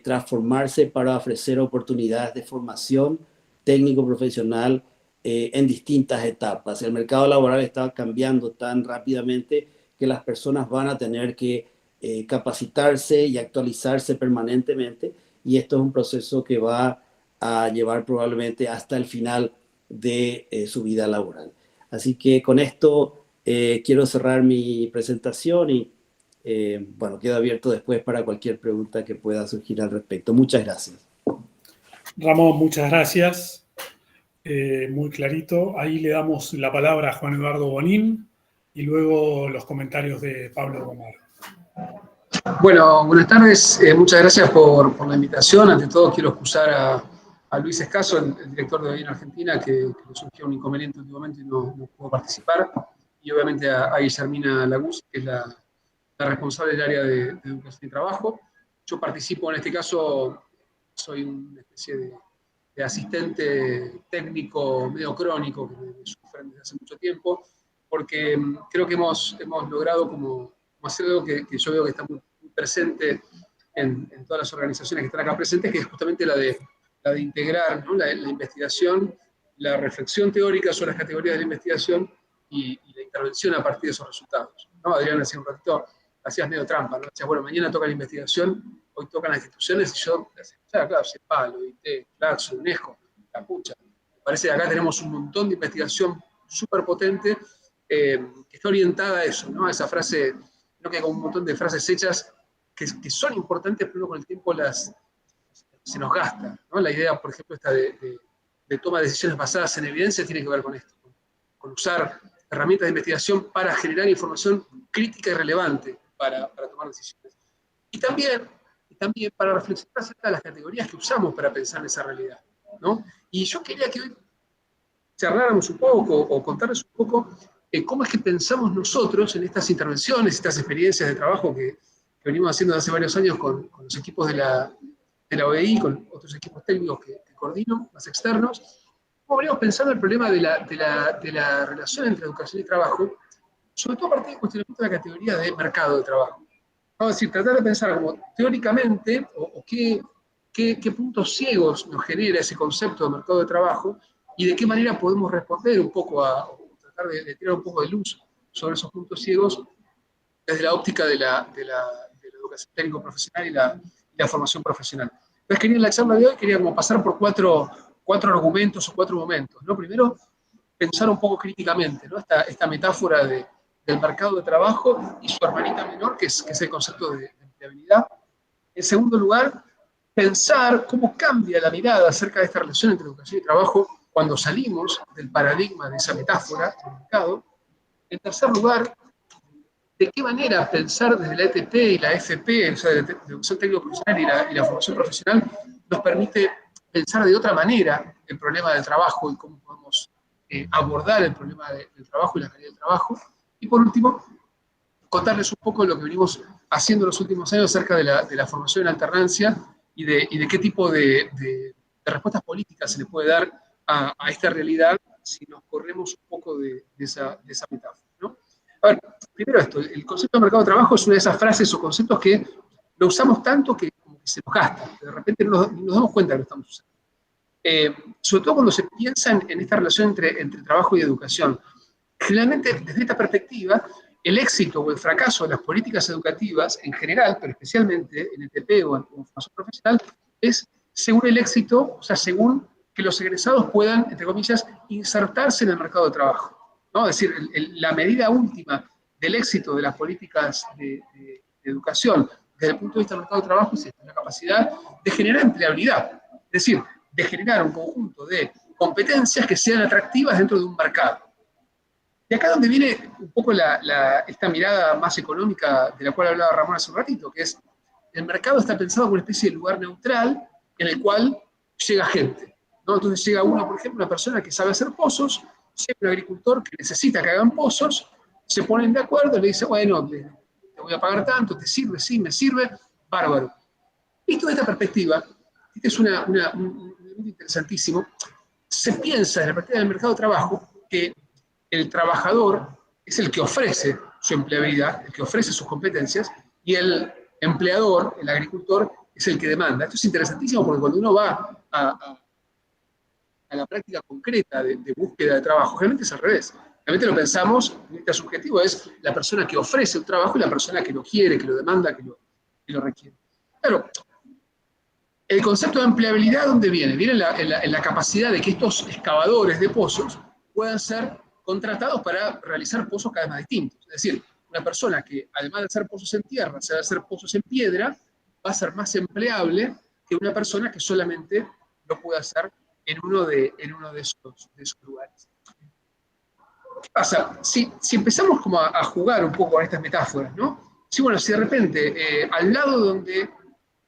transformarse para ofrecer oportunidades de formación técnico-profesional en distintas etapas. El mercado laboral está cambiando tan rápidamente que las personas van a tener que capacitarse y actualizarse permanentemente, y esto es un proceso que va a llevar probablemente hasta el final de su vida laboral. Así que con esto quiero cerrar mi presentación y bueno, quedo abierto después para cualquier pregunta que pueda surgir al respecto. Muchas gracias. Ramón, muchas gracias. Muy clarito. Ahí le damos la palabra a Juan Eduardo Bonín y luego los comentarios de Pablo Gomar. Bueno, buenas tardes. Muchas gracias por la invitación. Ante todo, quiero excusar a Luis Escaso, el director de hoy en Argentina, que le surgió un inconveniente últimamente y no pudo participar. Y obviamente a Guillermina Laguz, que es la responsable del área de educación y trabajo. Yo participo en este caso, soy una especie de asistente técnico medio crónico que me sufren desde hace mucho tiempo, porque creo que hemos logrado como hacer algo que yo veo que está muy presente en todas las organizaciones que están acá presentes, que es justamente la de integrar, ¿no? la investigación, la reflexión teórica sobre las categorías de la investigación y la intervención a partir de esos resultados, ¿no? Adrián, hace un ratito hacías medio trampa, ¿no? Decías, bueno, mañana toca la investigación, hoy tocan las instituciones, y yo, claro, CEPAL, OIT, Flaxo, UNESCO, la pucha. Me parece que acá tenemos un montón de investigación súper potente que está orientada a eso, ¿no? A esa frase, creo que hay como un montón de frases hechas que son importantes, pero con el tiempo se nos gasta, ¿no? La idea, por ejemplo, esta de toma de decisiones basadas en evidencia tiene que ver con esto, con usar herramientas de investigación para generar información crítica y relevante para tomar decisiones. Y también para reflexionar acerca de las categorías que usamos para pensar en esa realidad, ¿no? Y yo quería que hoy charláramos un poco o contarles un poco cómo es que pensamos nosotros en estas intervenciones, estas experiencias de trabajo que venimos haciendo desde hace varios años con los equipos de la OEI, con otros equipos técnicos que coordino, más externos. ¿Cómo venimos pensando el problema de la relación entre educación y trabajo, sobre todo a partir del cuestionamiento de la categoría de mercado de trabajo? Vamos a decir, tratar de pensar como teóricamente o qué puntos ciegos nos genera ese concepto de mercado de trabajo y de qué manera podemos responder un poco o tratar de tirar un poco de luz sobre esos puntos ciegos desde la óptica de la educación técnico-profesional y la formación profesional. Entonces, quería en la charla de hoy, quería como pasar por cuatro argumentos o 4 momentos, ¿no? Primero, pensar un poco críticamente, ¿no? Esta metáfora del mercado de trabajo y su hermanita menor, que es el concepto de empleabilidad. En segundo lugar, pensar cómo cambia la mirada acerca de esta relación entre educación y trabajo cuando salimos del paradigma de esa metáfora del mercado. En tercer lugar, de qué manera pensar desde la ETP y la FP, o sea, de educación técnico-profesional y la formación profesional, nos permite pensar de otra manera el problema del trabajo y cómo podemos abordar el problema del trabajo y la calidad del trabajo. Y por último, contarles un poco de lo que venimos haciendo en los últimos años acerca de la formación en alternancia y de qué tipo de respuestas políticas se le puede dar a esta realidad si nos corremos un poco de esa metáfora, ¿no? A ver, primero esto, el concepto de mercado de trabajo es una de esas frases o conceptos que lo usamos tanto que como que se nos gasta, de repente no nos damos cuenta que lo estamos usando. Sobre todo cuando se piensa en esta relación entre trabajo y educación. Generalmente, desde esta perspectiva, el éxito o el fracaso de las políticas educativas en general, pero especialmente en ETP o en formación profesional, es según el éxito, o sea, según que los egresados puedan, entre comillas, insertarse en el mercado de trabajo, ¿no? Es decir, la medida última del éxito de las políticas de educación desde el punto de vista del mercado de trabajo es la capacidad de generar empleabilidad, es decir, de generar un conjunto de competencias que sean atractivas dentro de un mercado. Y acá donde viene un poco esta mirada más económica de la cual hablaba Ramón hace un ratito, que es el mercado está pensado como una especie de lugar neutral en el cual llega gente, ¿no? Entonces llega uno, por ejemplo, una persona que sabe hacer pozos, llega un agricultor que necesita que hagan pozos, se ponen de acuerdo, le dice, bueno, te voy a pagar tanto, ¿te sirve? Sí, me sirve, bárbaro. Visto de esta perspectiva, este es un elemento interesantísimo, se piensa desde la perspectiva del mercado de trabajo que el trabajador es el que ofrece su empleabilidad, el que ofrece sus competencias, y el empleador, el agricultor, es el que demanda. Esto es interesantísimo porque cuando uno va a la práctica concreta de búsqueda de trabajo, generalmente es al revés. Realmente lo pensamos, en este subjetivo, es la persona que ofrece un trabajo y la persona que lo quiere, que lo demanda, que lo requiere. Claro, el concepto de empleabilidad, ¿dónde viene? Viene en la capacidad de que estos excavadores de pozos puedan ser contratados para realizar pozos cada vez más distintos. Es decir, una persona que, además de hacer pozos en tierra, sabe hacer pozos en piedra, va a ser más empleable que una persona que solamente lo puede hacer en uno de esos lugares. ¿Qué pasa? Si empezamos como a jugar un poco con estas metáforas, ¿no? Si de repente al lado donde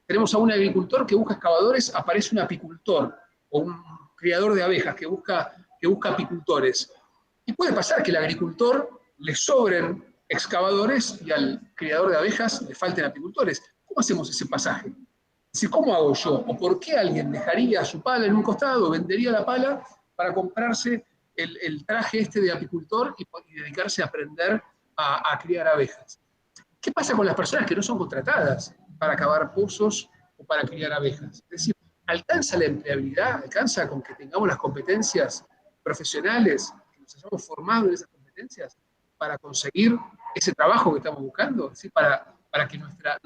tenemos a un agricultor que busca excavadores, aparece un apicultor o un criador de abejas que busca apicultores. Y puede pasar que al agricultor le sobren excavadores y al criador de abejas le falten apicultores. ¿Cómo hacemos ese pasaje? Es decir, ¿cómo hago yo? ¿O por qué alguien dejaría su pala en un costado, vendería la pala para comprarse el traje este de apicultor y dedicarse a aprender a criar abejas? ¿Qué pasa con las personas que no son contratadas para cavar pozos o para criar abejas? Es decir, ¿alcanza la empleabilidad? ¿Alcanza con que tengamos las competencias profesionales, que nos hayamos formado en esas competencias para conseguir ese trabajo que estamos buscando? Es decir, para que nuestra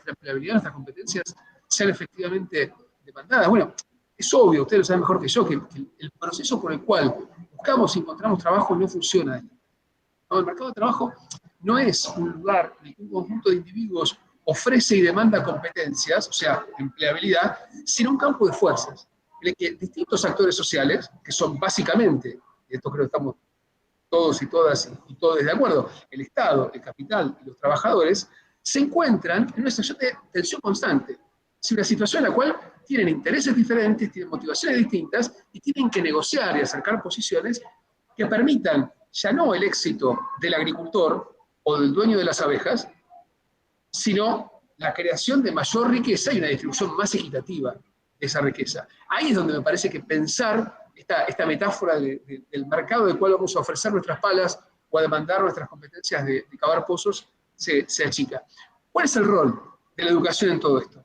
empleabilidad, nuestras competencias sean efectivamente demandadas. Bueno, es obvio, ustedes lo saben mejor que yo, que el proceso por el cual buscamos y encontramos trabajo no funciona. ¿No? El mercado de trabajo no es un lugar en el que un conjunto de individuos ofrece y demanda competencias, o sea, empleabilidad, sino un campo de fuerzas, en el que distintos actores sociales, que son básicamente, y esto creo que estamos todos y todas y todos de acuerdo, el Estado, el capital y los trabajadores, se encuentran en una situación de tensión constante. Es una situación en la cual tienen intereses diferentes, tienen motivaciones distintas y tienen que negociar y acercar posiciones que permitan ya no el éxito del agricultor o del dueño de las abejas, sino la creación de mayor riqueza y una distribución más equitativa de esa riqueza. Ahí es donde me parece que pensar esta metáfora del mercado del cual vamos a ofrecer nuestras palas o a demandar nuestras competencias de cavar pozos se achica. ¿Cuál es el rol de la educación en todo esto?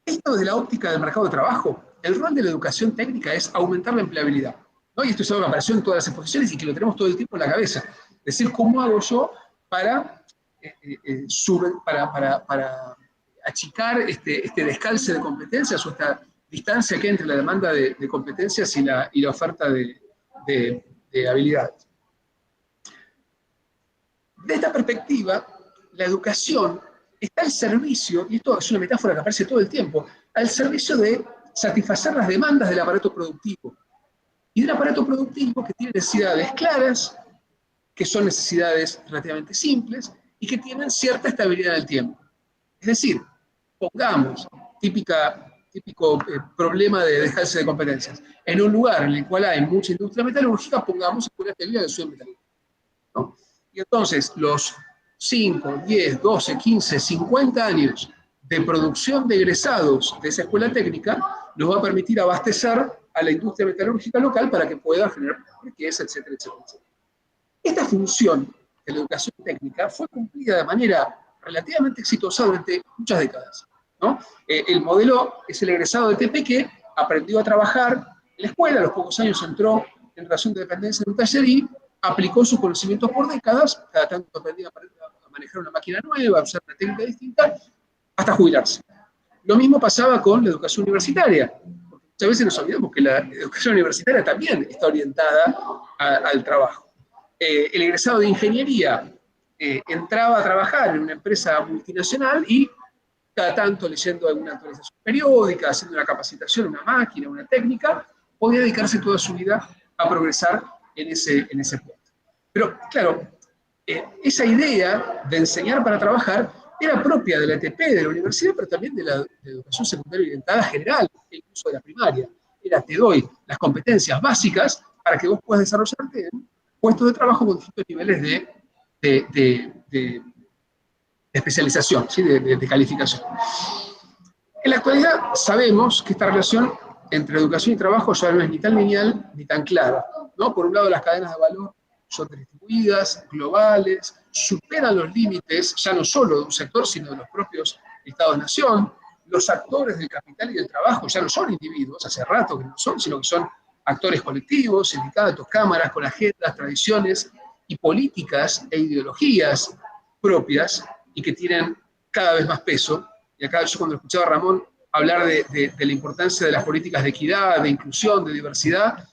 Esto desde la óptica del mercado de trabajo, el rol de la educación técnica es aumentar la empleabilidad, ¿no? Y esto es algo que apareció en todas las exposiciones y que lo tenemos todo el tiempo en la cabeza. Es decir, ¿cómo hago yo para achicar este descalce de competencias o esta distancia que hay entre la demanda de competencias y la oferta de habilidades? De esta perspectiva, la educación está al servicio, y esto es una metáfora que aparece todo el tiempo, al servicio de satisfacer las demandas del aparato productivo. Y del aparato productivo que tiene necesidades claras, que son necesidades relativamente simples, y que tienen cierta estabilidad en el tiempo. Es decir, pongamos, típico problema de dejarse de competencias, en un lugar en el cual hay mucha industria metalúrgica, pongamos escuelas técnicas de estudio metalúrgico, ¿no? Y entonces los 5, 10, 12, 15, 50 años de producción de egresados de esa escuela técnica nos va a permitir abastecer a la industria metalúrgica local para que pueda generar riqueza, etcétera, etcétera, etcétera. Esta función de la educación técnica fue cumplida de manera relativamente exitosa durante muchas décadas, ¿no? El modelo es el egresado de TP que aprendió a trabajar en la escuela, a los pocos años entró en relación de dependencia en un taller y aplicó sus conocimientos por décadas, cada tanto aprendía a manejar una máquina nueva, a usar una técnica distinta, hasta jubilarse. Lo mismo pasaba con la educación universitaria. Muchas veces nos olvidamos que la educación universitaria también está orientada al trabajo. El egresado de ingeniería entraba a trabajar en una empresa multinacional y cada tanto leyendo alguna actualización periódica, haciendo una capacitación, una máquina, una técnica, podía dedicarse toda su vida a progresar en ese punto. Pero claro, esa idea de enseñar para trabajar era propia de la ETP, de la universidad, pero también de la educación secundaria orientada general, e incluso de la primaria. Era, te doy las competencias básicas para que vos puedas desarrollarte en puestos de trabajo con distintos niveles de especialización, ¿sí? de calificación. En la actualidad sabemos que esta relación entre educación y trabajo ya no es ni tan lineal ni tan clara, ¿no? Por un lado, las cadenas de valor son distribuidas, globales, superan los límites ya no solo de un sector, sino de los propios Estados-nación. Los actores del capital y del trabajo ya no son individuos, hace rato que no son, sino que son actores colectivos, sindicatos, cámaras, con agendas, tradiciones y políticas e ideologías propias y que tienen cada vez más peso. Y acá yo cuando escuchaba a Ramón hablar de la importancia de las políticas de equidad, de inclusión, de diversidad,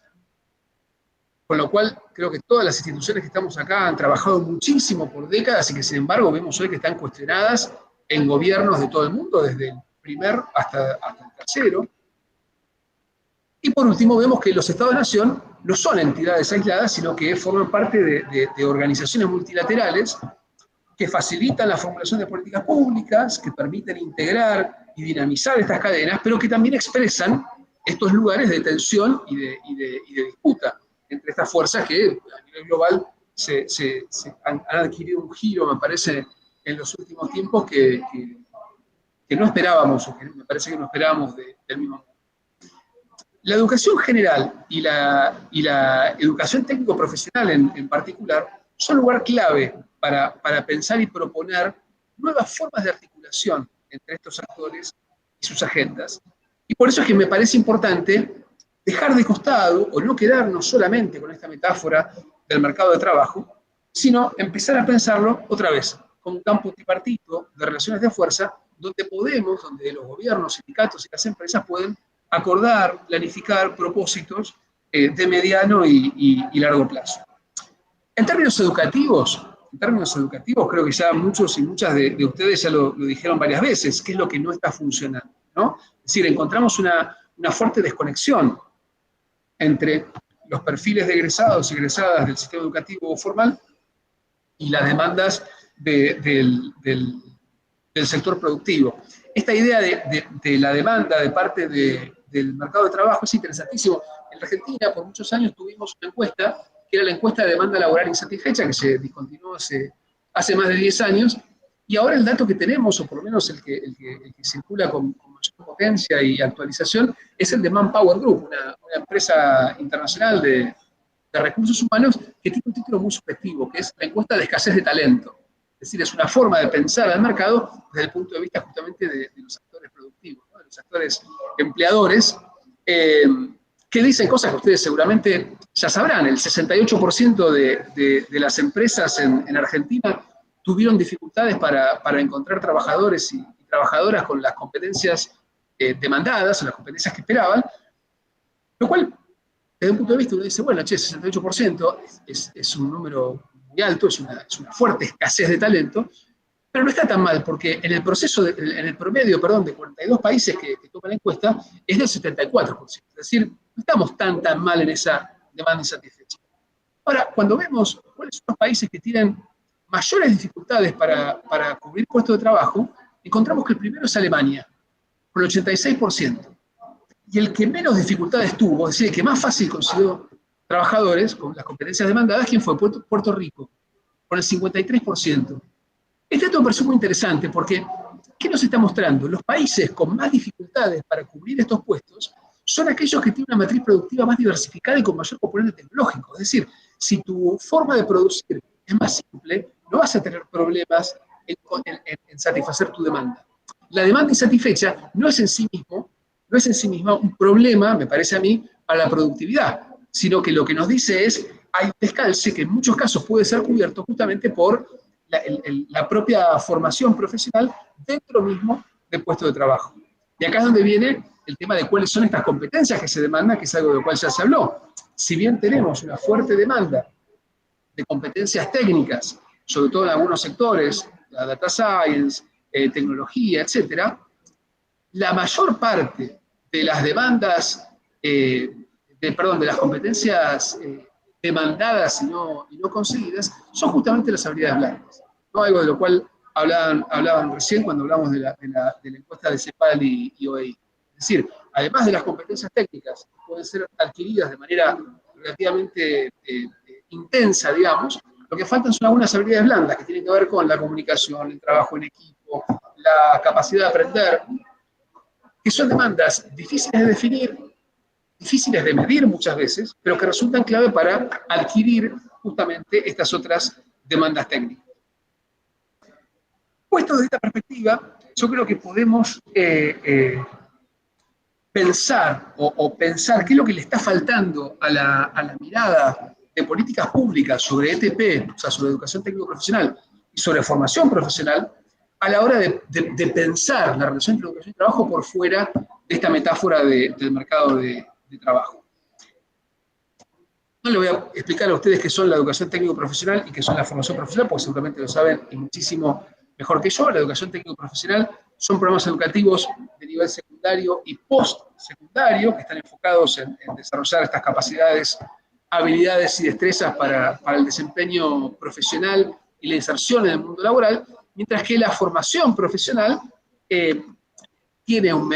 con lo cual creo que todas las instituciones que estamos acá han trabajado muchísimo por décadas y que sin embargo vemos hoy que están cuestionadas en gobiernos de todo el mundo, desde el primer hasta el tercero. Y por último vemos que los Estados-nación no son entidades aisladas, sino que forman parte de organizaciones multilaterales que facilitan la formulación de políticas públicas, que permiten integrar y dinamizar estas cadenas, pero que también expresan estos lugares de tensión y de disputa entre estas fuerzas que a nivel global han adquirido un giro, me parece, en los últimos tiempos que no esperábamos, o que me parece que no esperábamos del mismo modo. La educación general y la educación técnico-profesional en particular son lugar clave para pensar y proponer nuevas formas de articulación entre estos actores y sus agendas. Y por eso es que me parece importante dejar de costado o no quedarnos solamente con esta metáfora del mercado de trabajo, sino empezar a pensarlo otra vez como un campo tripartito de relaciones de fuerza donde los gobiernos, sindicatos y las empresas pueden acordar, planificar propósitos de mediano y largo plazo. En términos educativos, creo que ya muchos y muchas de ustedes ya lo dijeron varias veces, qué es lo que no está funcionando, ¿no? Es decir, encontramos una fuerte desconexión entre los perfiles de egresados y egresadas del sistema educativo formal y las demandas del sector productivo. Esta idea de la demanda de parte del mercado de trabajo es interesantísimo. En Argentina, por muchos años, tuvimos una encuesta, que era la encuesta de demanda laboral insatisfecha, que se discontinuó hace más de 10 años, y ahora el dato que tenemos, o por lo menos el que circula con mayor potencia y actualización, es el de Manpower Group, una empresa internacional de recursos humanos que tiene un título muy subjetivo, que es la encuesta de escasez de talento. Es decir, es una forma de pensar al mercado desde el punto de vista justamente de los actores productivos, ¿no? De los actores empleadores, que dicen cosas que ustedes seguramente ya sabrán. El 68% de las empresas en Argentina tuvieron dificultades para encontrar trabajadores y trabajadoras con las competencias demandadas o las competencias que esperaban, lo cual, desde un punto de vista, uno dice, bueno, 68% es un número muy alto, es una fuerte escasez de talento, pero no está tan mal, porque en el promedio de 42 países que toman la encuesta, es del 74%. Es decir, no estamos tan mal en esa demanda insatisfecha. Ahora, cuando vemos cuáles son los países que tienen mayores dificultades para cubrir puestos de trabajo, encontramos que el primero es Alemania, con el 86%. Y el que menos dificultades tuvo, es decir, el que más fácil consiguió trabajadores con las competencias demandadas, ¿quién fue? Puerto Rico, con el 53%. Este dato me pareció muy interesante porque, ¿qué nos está mostrando? Los países con más dificultades para cubrir estos puestos son aquellos que tienen una matriz productiva más diversificada y con mayor componente tecnológico. Es decir, si tu forma de producir es más simple, no vas a tener problemas en satisfacer tu demanda. La demanda insatisfecha no es en sí misma un problema, me parece a mí, para la productividad, sino que lo que nos dice es, hay un descalce que en muchos casos puede ser cubierto justamente por la propia formación profesional dentro mismo del puesto de trabajo. Y acá es donde viene el tema de cuáles son estas competencias que se demandan, que es algo de lo cual ya se habló. Si bien tenemos una fuerte demanda de competencias técnicas, sobre todo en algunos sectores, la data science, tecnología, etcétera, la mayor parte de las demandas, de las competencias demandadas y no conseguidas, son justamente las habilidades blandas. ¿No? Algo de lo cual hablaban recién cuando hablamos de la encuesta de CEPAL y OEI. Es decir, además de las competencias técnicas, que pueden ser adquiridas de manera relativamente intensa, digamos, lo que faltan son algunas habilidades blandas que tienen que ver con la comunicación, el trabajo en equipo, la capacidad de aprender, que son demandas difíciles de definir, difíciles de medir muchas veces, pero que resultan clave para adquirir justamente estas otras demandas técnicas. Puesto desde esta perspectiva, yo creo que podemos pensar qué es lo que le está faltando a la mirada de políticas públicas sobre ETP, o sea, sobre educación técnico-profesional y sobre formación profesional, a la hora de pensar la relación entre educación y trabajo por fuera de esta metáfora del mercado de trabajo. No le voy a explicar a ustedes qué son la educación técnico-profesional y qué son la formación profesional, porque seguramente lo saben y muchísimo mejor que yo. La educación técnico-profesional son programas educativos de nivel secundario y postsecundario que están enfocados en desarrollar estas capacidades, habilidades y destrezas para el desempeño profesional y la inserción en el mundo laboral, mientras que la formación profesional tiene un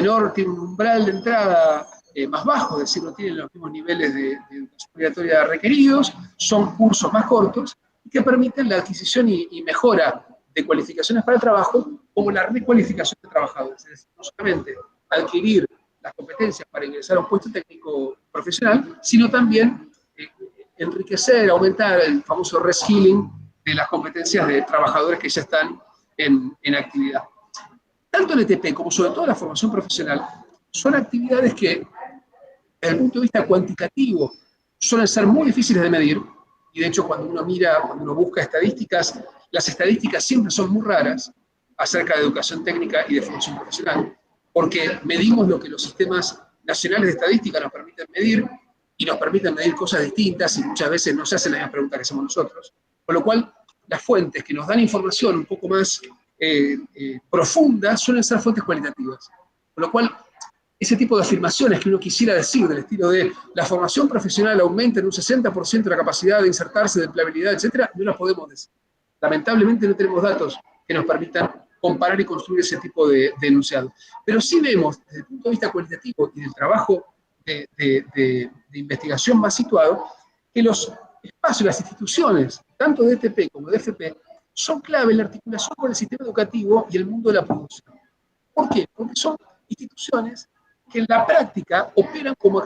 umbral de entrada más bajo, es decir, no tienen los mismos niveles de educación obligatoria requeridos, son cursos más cortos y que permiten la adquisición y mejora de cualificaciones para el trabajo como la recualificación de trabajadores. Es decir, no solamente adquirir las competencias para ingresar a un puesto técnico profesional, sino también enriquecer, aumentar el famoso reskilling de las competencias de trabajadores que ya están en actividad. Tanto el ETP como sobre todo la formación profesional son actividades que, desde el punto de vista cuantitativo, suelen ser muy difíciles de medir, y de hecho cuando uno busca estadísticas, las estadísticas siempre son muy raras acerca de educación técnica y de formación profesional, porque medimos lo que los sistemas nacionales de estadística nos permiten medir, y nos permiten medir cosas distintas, y muchas veces no se hacen la misma pregunta que hacemos nosotros, con lo cual las fuentes que nos dan información un poco más profunda suelen ser fuentes cualitativas. Con lo cual, ese tipo de afirmaciones que uno quisiera decir, del estilo de la formación profesional aumenta en un 60% la capacidad de insertarse, de empleabilidad, etc., no las podemos decir. Lamentablemente no tenemos datos que nos permitan comparar y construir ese tipo de enunciado. Pero sí vemos, desde el punto de vista cualitativo y del trabajo de investigación más situado, que los espacios, las instituciones, tanto de ETP como de FP, son clave en la articulación con el sistema educativo y el mundo de la producción. ¿Por qué? Porque son instituciones que en la práctica operan como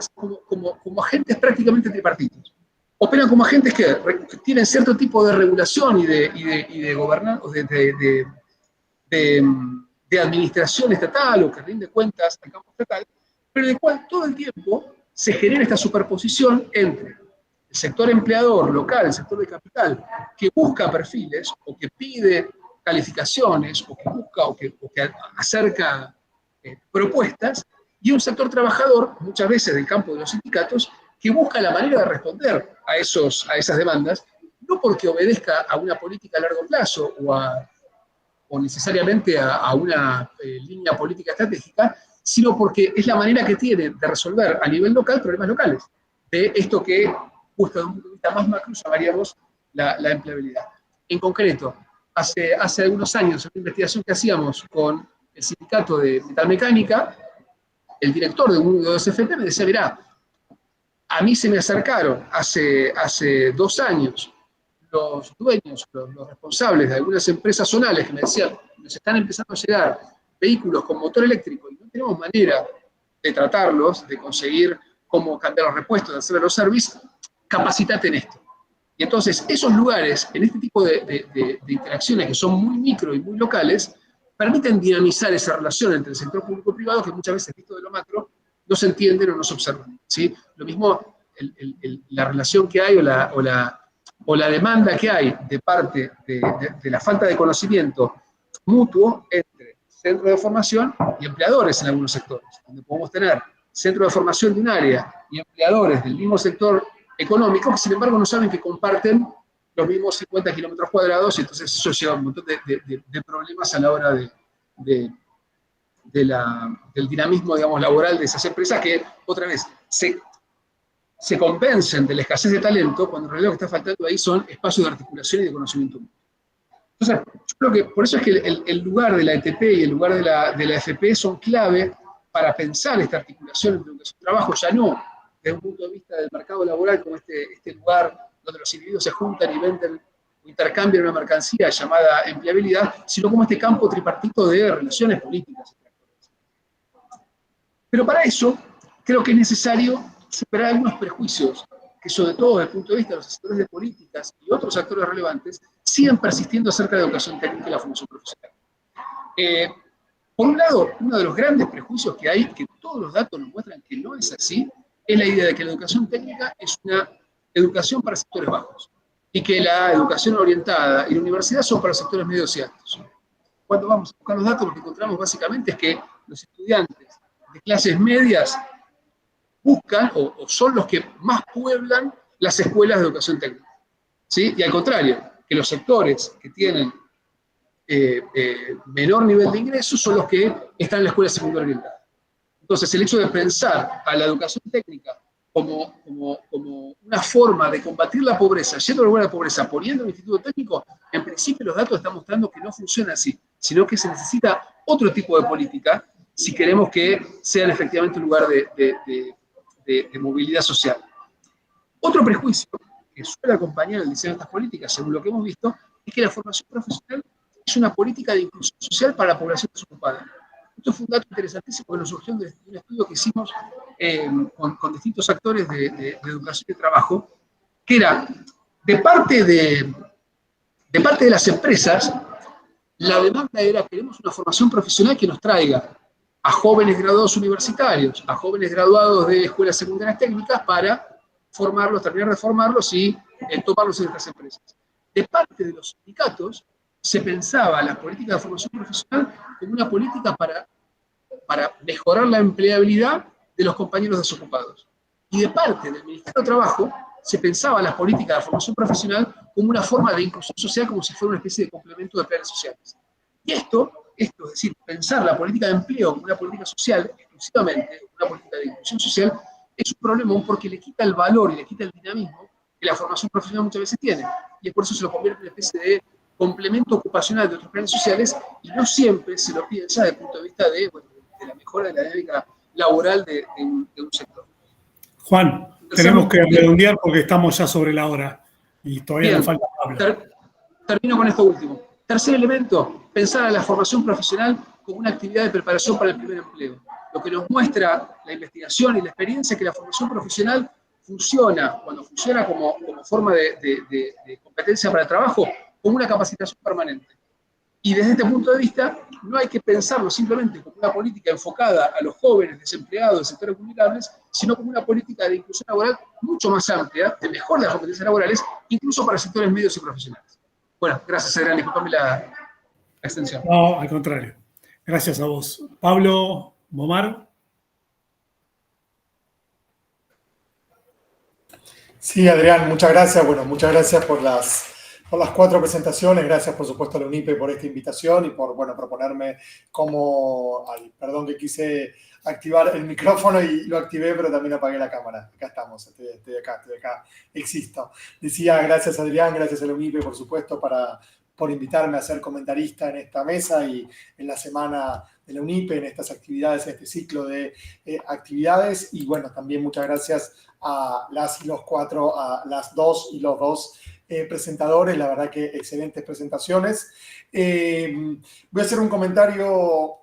agentes prácticamente tripartitos. Operan como agentes que tienen cierto tipo de regulación y de gobernanza, de administración estatal o que rinde cuentas al campo estatal, pero en el cual todo el tiempo se genera esta superposición entre el sector empleador local, el sector de capital, que busca perfiles o que pide calificaciones o que busca o que acerca propuestas, y un sector trabajador, muchas veces del campo de los sindicatos, que busca la manera de responder a esas demandas, no porque obedezca a una política a largo plazo o necesariamente a una línea política estratégica, sino porque es la manera que tiene de resolver a nivel local problemas locales, de esto que, justo desde un punto de vista más macro, llamaríamos la empleabilidad. En concreto, hace algunos años, en una investigación que hacíamos con el sindicato de metalmecánica, el director de uno de los FP me decía, mirá, a mí se me acercaron hace 2 años los dueños, los responsables de algunas empresas zonales que me decían, nos están empezando a llegar vehículos con motor eléctrico y no tenemos manera de tratarlos, de conseguir cómo cambiar los repuestos, de hacer los servicios, capacitate en esto. Y entonces esos lugares, en este tipo de interacciones que son muy micro y muy locales, permiten dinamizar esa relación entre el sector público y privado que muchas veces, visto de lo macro, no se entienden o no se observan, ¿sí? Lo mismo la relación que hay o la demanda que hay de parte de la falta de conocimiento mutuo entre centros de formación y empleadores en algunos sectores, donde podemos tener centros de formación de un área y empleadores del mismo sector económico que sin embargo no saben que comparten los mismos 50 kilómetros cuadrados, y entonces eso lleva a un montón de problemas a la hora del dinamismo, digamos, laboral de esas empresas que, otra vez, se convencen de la escasez de talento cuando en realidad lo que está faltando ahí son espacios de articulación y de conocimiento mutuo. Entonces, yo creo que por eso es que el lugar de la ETP y el lugar de la FP son clave para pensar esta articulación entre educación y trabajo, ya no desde un punto de vista del mercado laboral como este lugar donde los individuos se juntan y venden o intercambian una mercancía llamada empleabilidad, sino como este campo tripartito de relaciones políticas. Pero para eso creo que es necesario superar algunos prejuicios que, sobre todo desde el punto de vista de los asesores de políticas y otros actores relevantes, siguen persistiendo acerca de la educación técnica y la formación profesional. Por un lado, uno de los grandes prejuicios que hay, que todos los datos nos muestran que no es así, es la idea de que la educación técnica es una educación para sectores bajos y que la educación orientada y la universidad son para sectores medios y altos. Cuando vamos a buscar los datos, lo que encontramos básicamente es que los estudiantes de clases medias buscan o son los que más pueblan las escuelas de educación técnica, ¿sí? Y al contrario, que los sectores que tienen menor nivel de ingresos son los que están en la escuela secundaria orientada. Entonces, el hecho de pensar a la educación técnica como una forma de combatir la pobreza, yendo al lugar de la pobreza, poniendo un instituto técnico, en principio los datos están mostrando que no funciona así, sino que se necesita otro tipo de política si queremos que sean efectivamente un lugar de movilidad social. Otro prejuicio que suele acompañar el diseño de estas políticas, según lo que hemos visto, es que la formación profesional es una política de inclusión social para la población desocupada. Esto fue un dato interesantísimo que nos surgió de un estudio que hicimos con distintos actores de educación y de trabajo, que era, de parte de las empresas, la demanda era: queremos una formación profesional que nos traiga a jóvenes graduados universitarios, a jóvenes graduados de escuelas secundarias técnicas para formarlos, terminar de formarlos y tomarlos en estas empresas. De parte de los sindicatos, se pensaba las políticas de formación profesional como una política para mejorar la empleabilidad de los compañeros desocupados. Y de parte del Ministerio de Trabajo, se pensaba las políticas de formación profesional como una forma de inclusión social, como si fuera una especie de complemento de planes sociales. Y esto, es decir, pensar la política de empleo como una política social, exclusivamente una política de inclusión social, es un problema porque le quita el valor y le quita el dinamismo que la formación profesional muchas veces tiene. Y es por eso se lo convierte en una especie de complemento ocupacional de otros planes sociales, y no siempre se lo piensa desde el punto de vista de la mejora de la dinámica laboral de un sector. Juan, tenemos que redondear porque estamos ya sobre la hora y todavía nos falta hablar. Termino con esto último. Tercer elemento, pensar a la formación profesional como una actividad de preparación para el primer empleo. Lo que nos muestra la investigación y la experiencia es que la formación profesional funciona, cuando funciona como forma de competencia para el trabajo, como una capacitación permanente. Y desde este punto de vista, no hay que pensarlo simplemente como una política enfocada a los jóvenes desempleados de sectores vulnerables, sino como una política de inclusión laboral mucho más amplia, de mejora de las competencias laborales, incluso para sectores medios y profesionales. Bueno, gracias, Adrián. Disculpame la extensión. No, al contrario. Gracias a vos. Pablo Bomar. Sí, Adrián, muchas gracias. Bueno, muchas gracias por las 4 presentaciones. Gracias, por supuesto, a la UNIPE por esta invitación y por, proponerme cómo... perdón que quise activar el micrófono y lo activé, pero también apagué la cámara. Acá estamos, estoy acá, existo. Decía, gracias, Adrián, gracias a la UNIPE, por supuesto, por invitarme a ser comentarista en esta mesa y en la semana de la UNIPE, en estas actividades, en este ciclo de actividades. Y bueno, también muchas gracias a las y los 4, a las 2 y los 2 presentadores, la verdad que excelentes presentaciones. Voy a hacer un comentario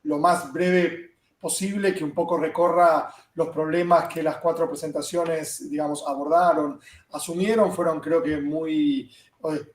lo más breve posible, que un poco recorra los problemas que las 4 presentaciones, digamos, abordaron, asumieron. Fueron, creo que,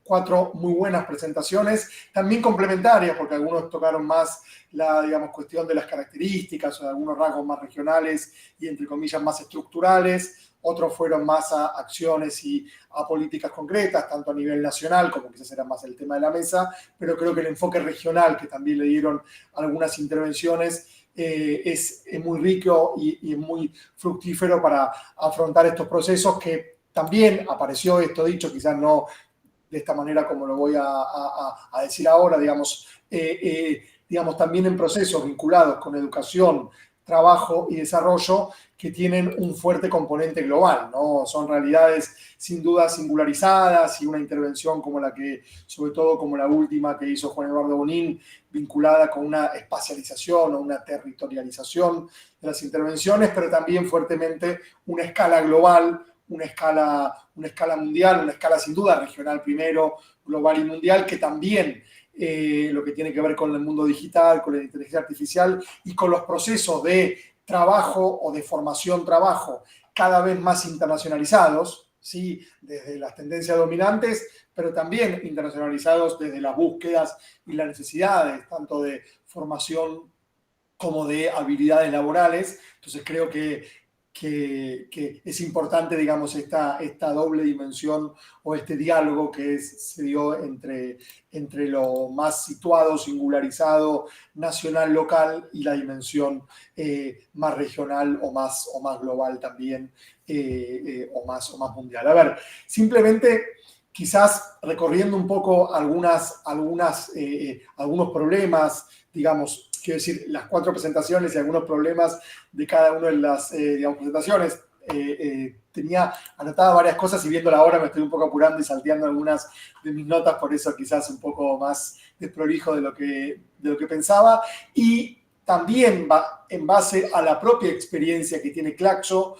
4 muy buenas presentaciones, también complementarias, porque algunos tocaron más la, digamos, cuestión de las características o de algunos rasgos más regionales y, entre comillas, más estructurales. Otros fueron más a acciones y a políticas concretas, tanto a nivel nacional, como quizás era más el tema de la mesa, pero creo que el enfoque regional, que también le dieron algunas intervenciones, es muy rico y es muy fructífero para afrontar estos procesos, que también apareció esto dicho, quizás no de esta manera como lo voy a decir ahora, digamos, también en procesos vinculados con educación, trabajo y desarrollo, que tienen un fuerte componente global, ¿no? Son realidades sin duda singularizadas, y una intervención como la que, sobre todo como la última que hizo Juan Eduardo Bonín, vinculada con una espacialización o una territorialización de las intervenciones, pero también fuertemente una escala global, una escala mundial, una escala sin duda regional primero, global y mundial, que también lo que tiene que ver con el mundo digital, con la inteligencia artificial y con los procesos de trabajo o de formación-trabajo cada vez más internacionalizados, ¿sí? Desde las tendencias dominantes, pero también internacionalizados desde las búsquedas y las necesidades, tanto de formación como de habilidades laborales. Entonces creo que es importante, digamos, esta doble dimensión o este diálogo que se dio entre lo más situado, singularizado, nacional, local, y la dimensión más regional o más global también, o más mundial. A ver, simplemente quizás recorriendo un poco algunos problemas, digamos, quiero decir, las 4 presentaciones y algunos problemas de cada una de las presentaciones. Tenía anotadas varias cosas, y viendo la hora me estoy un poco apurando y salteando algunas de mis notas, por eso quizás un poco más desprolijo de lo que pensaba. Y también en base a la propia experiencia que tiene Claxo,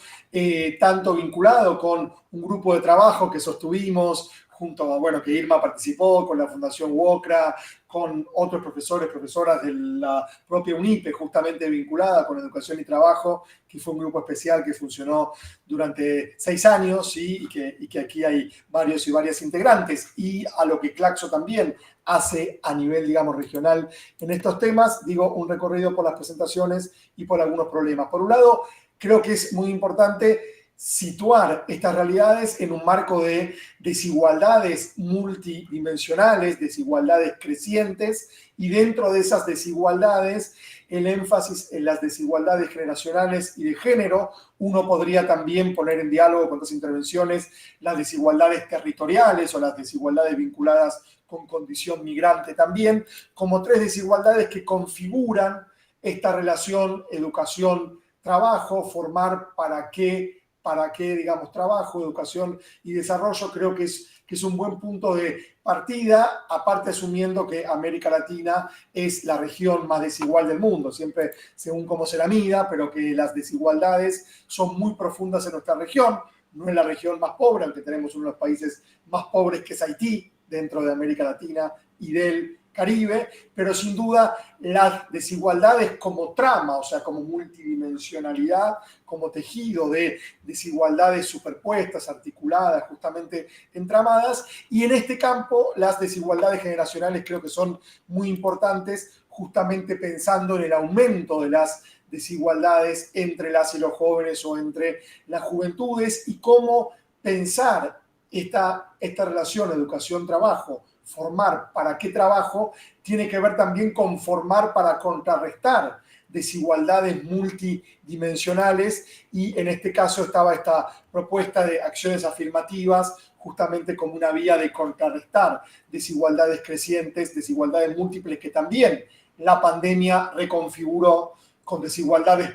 tanto vinculado con un grupo de trabajo que sostuvimos junto a, que Irma participó, con la Fundación WOCRA, con otros profesores, profesoras de la propia UNIPE, justamente vinculada con educación y trabajo, que fue un grupo especial que funcionó durante 6 años, ¿sí? y que aquí hay varios y varias integrantes, y a lo que Claxo también hace a nivel, digamos, regional en estos temas. Digo, un recorrido por las presentaciones y por algunos problemas. Por un lado, creo que es muy importante situar estas realidades en un marco de desigualdades multidimensionales, desigualdades crecientes, y dentro de esas desigualdades, el énfasis en las desigualdades generacionales y de género. Uno podría también poner en diálogo con otras intervenciones las desigualdades territoriales o las desigualdades vinculadas con condición migrante también, como 3 desigualdades que configuran esta relación educación-trabajo, formar para qué, digamos, trabajo, educación y desarrollo. Creo que es un buen punto de partida, aparte asumiendo que América Latina es la región más desigual del mundo, siempre según cómo se la mida, pero que las desigualdades son muy profundas en nuestra región. No es la región más pobre, aunque tenemos uno de los países más pobres, que es Haití, dentro de América Latina y del Caribe, pero sin duda las desigualdades como trama, o sea, como multidimensionalidad, como tejido de desigualdades superpuestas, articuladas, justamente entramadas. Y en este campo, las desigualdades generacionales creo que son muy importantes, justamente pensando en el aumento de las desigualdades entre las y los jóvenes o entre las juventudes, y cómo pensar esta relación educación-trabajo, formar para qué trabajo, tiene que ver también con formar para contrarrestar desigualdades multidimensionales, y en este caso estaba esta propuesta de acciones afirmativas justamente como una vía de contrarrestar desigualdades crecientes, desigualdades múltiples que también la pandemia reconfiguró, con desigualdades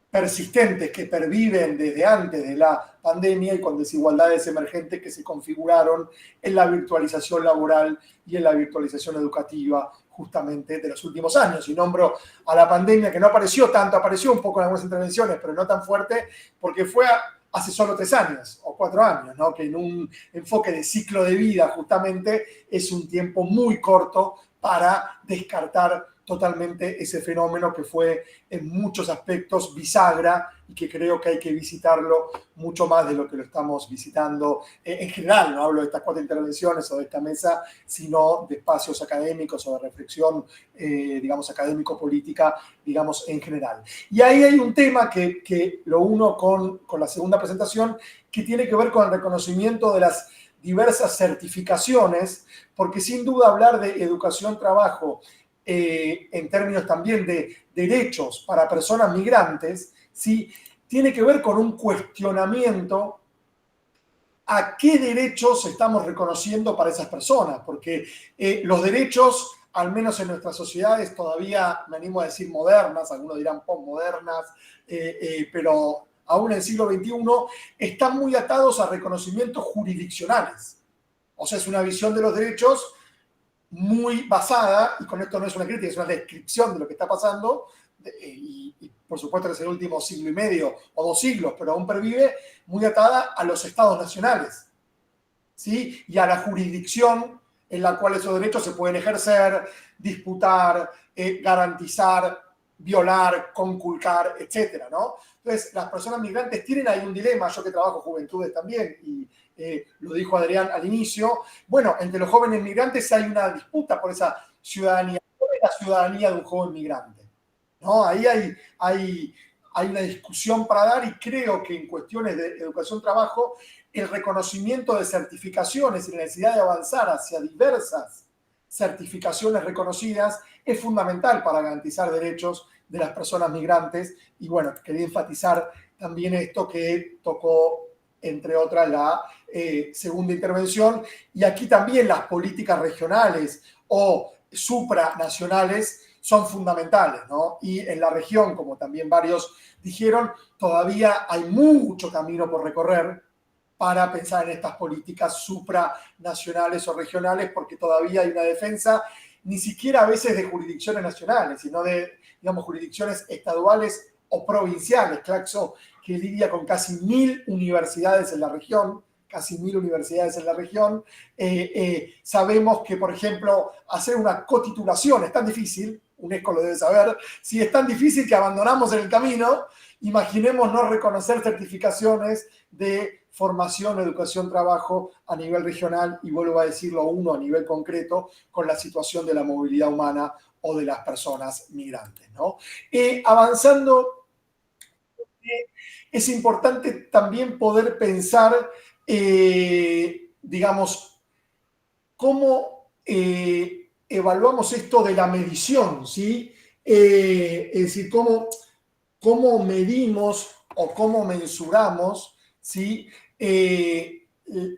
persistentes que perviven desde antes de la pandemia y con desigualdades emergentes que se configuraron en la virtualización laboral y en la virtualización educativa justamente de los últimos años. Y nombro a la pandemia, que no apareció tanto, apareció un poco en algunas intervenciones, pero no tan fuerte, porque fue hace solo 3 años o 4 años, ¿no? Que en un enfoque de ciclo de vida justamente es un tiempo muy corto para descartar totalmente ese fenómeno que fue en muchos aspectos bisagra y que creo que hay que visitarlo mucho más de lo que lo estamos visitando en general. No hablo de estas 4 intervenciones o de esta mesa, sino de espacios académicos o de reflexión, digamos, académico-política, digamos, en general. Y ahí hay un tema que lo uno con la segunda presentación, que tiene que ver con el reconocimiento de las diversas certificaciones, porque sin duda hablar de educación-trabajo en términos también de derechos para personas migrantes, ¿sí? Tiene que ver con un cuestionamiento a qué derechos estamos reconociendo para esas personas, porque los derechos, al menos en nuestras sociedades todavía, me animo a decir modernas, algunos dirán postmodernas, pero aún en el siglo XXI, están muy atados a reconocimientos jurisdiccionales. O sea, es una visión de los derechos muy basada, y con esto no es una crítica, es una descripción de lo que está pasando, y por supuesto que es el último siglo y medio o 2 siglos, pero aún pervive, muy atada a los estados nacionales, ¿sí? Y a la jurisdicción en la cual esos derechos se pueden ejercer, disputar, garantizar, violar, conculcar, etcétera, ¿no? Entonces, las personas migrantes tienen ahí un dilema, yo que trabajo juventudes también, y lo dijo Adrián al inicio. Bueno, entre los jóvenes migrantes hay una disputa por esa ciudadanía. ¿Cuál es la ciudadanía de un joven migrante? ¿No? Ahí hay una discusión para dar, y creo que en cuestiones de educación-trabajo, el reconocimiento de certificaciones y la necesidad de avanzar hacia diversas certificaciones reconocidas es fundamental para garantizar derechos de las personas migrantes. Y bueno, quería enfatizar también esto que tocó, entre otras, la segunda intervención. Y aquí también las políticas regionales o supranacionales son fundamentales, ¿no? Y en la región, como también varios dijeron, todavía hay mucho camino por recorrer para pensar en estas políticas supranacionales o regionales, porque todavía hay una defensa, ni siquiera a veces de jurisdicciones nacionales, sino de, digamos, jurisdicciones estaduales o provinciales. Claxo, que lidia con casi 1000 universidades en la región, sabemos que, por ejemplo, hacer una cotitulación es tan difícil, UNESCO lo debe saber, si es tan difícil que abandonamos en el camino, imaginemos no reconocer certificaciones de formación, educación, trabajo a nivel regional, y vuelvo a decirlo, uno a nivel concreto, con la situación de la movilidad humana o de las personas migrantes, ¿no? Avanzando, es importante también poder pensar, digamos, cómo evaluamos esto de la medición, ¿sí? Es decir, cómo medimos o cómo mensuramos, ¿sí?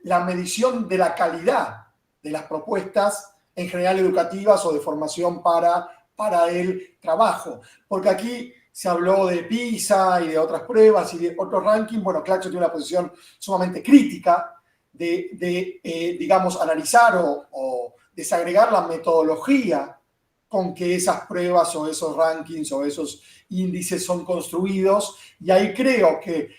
La medición de la calidad de las propuestas en general educativas o de formación para el trabajo. Porque aquí se habló de PISA y de otras pruebas y de otros rankings. Bueno, Claxo tiene una posición sumamente crítica de digamos, analizar o desagregar la metodología con que esas pruebas o esos rankings o esos índices son construidos. Y ahí creo que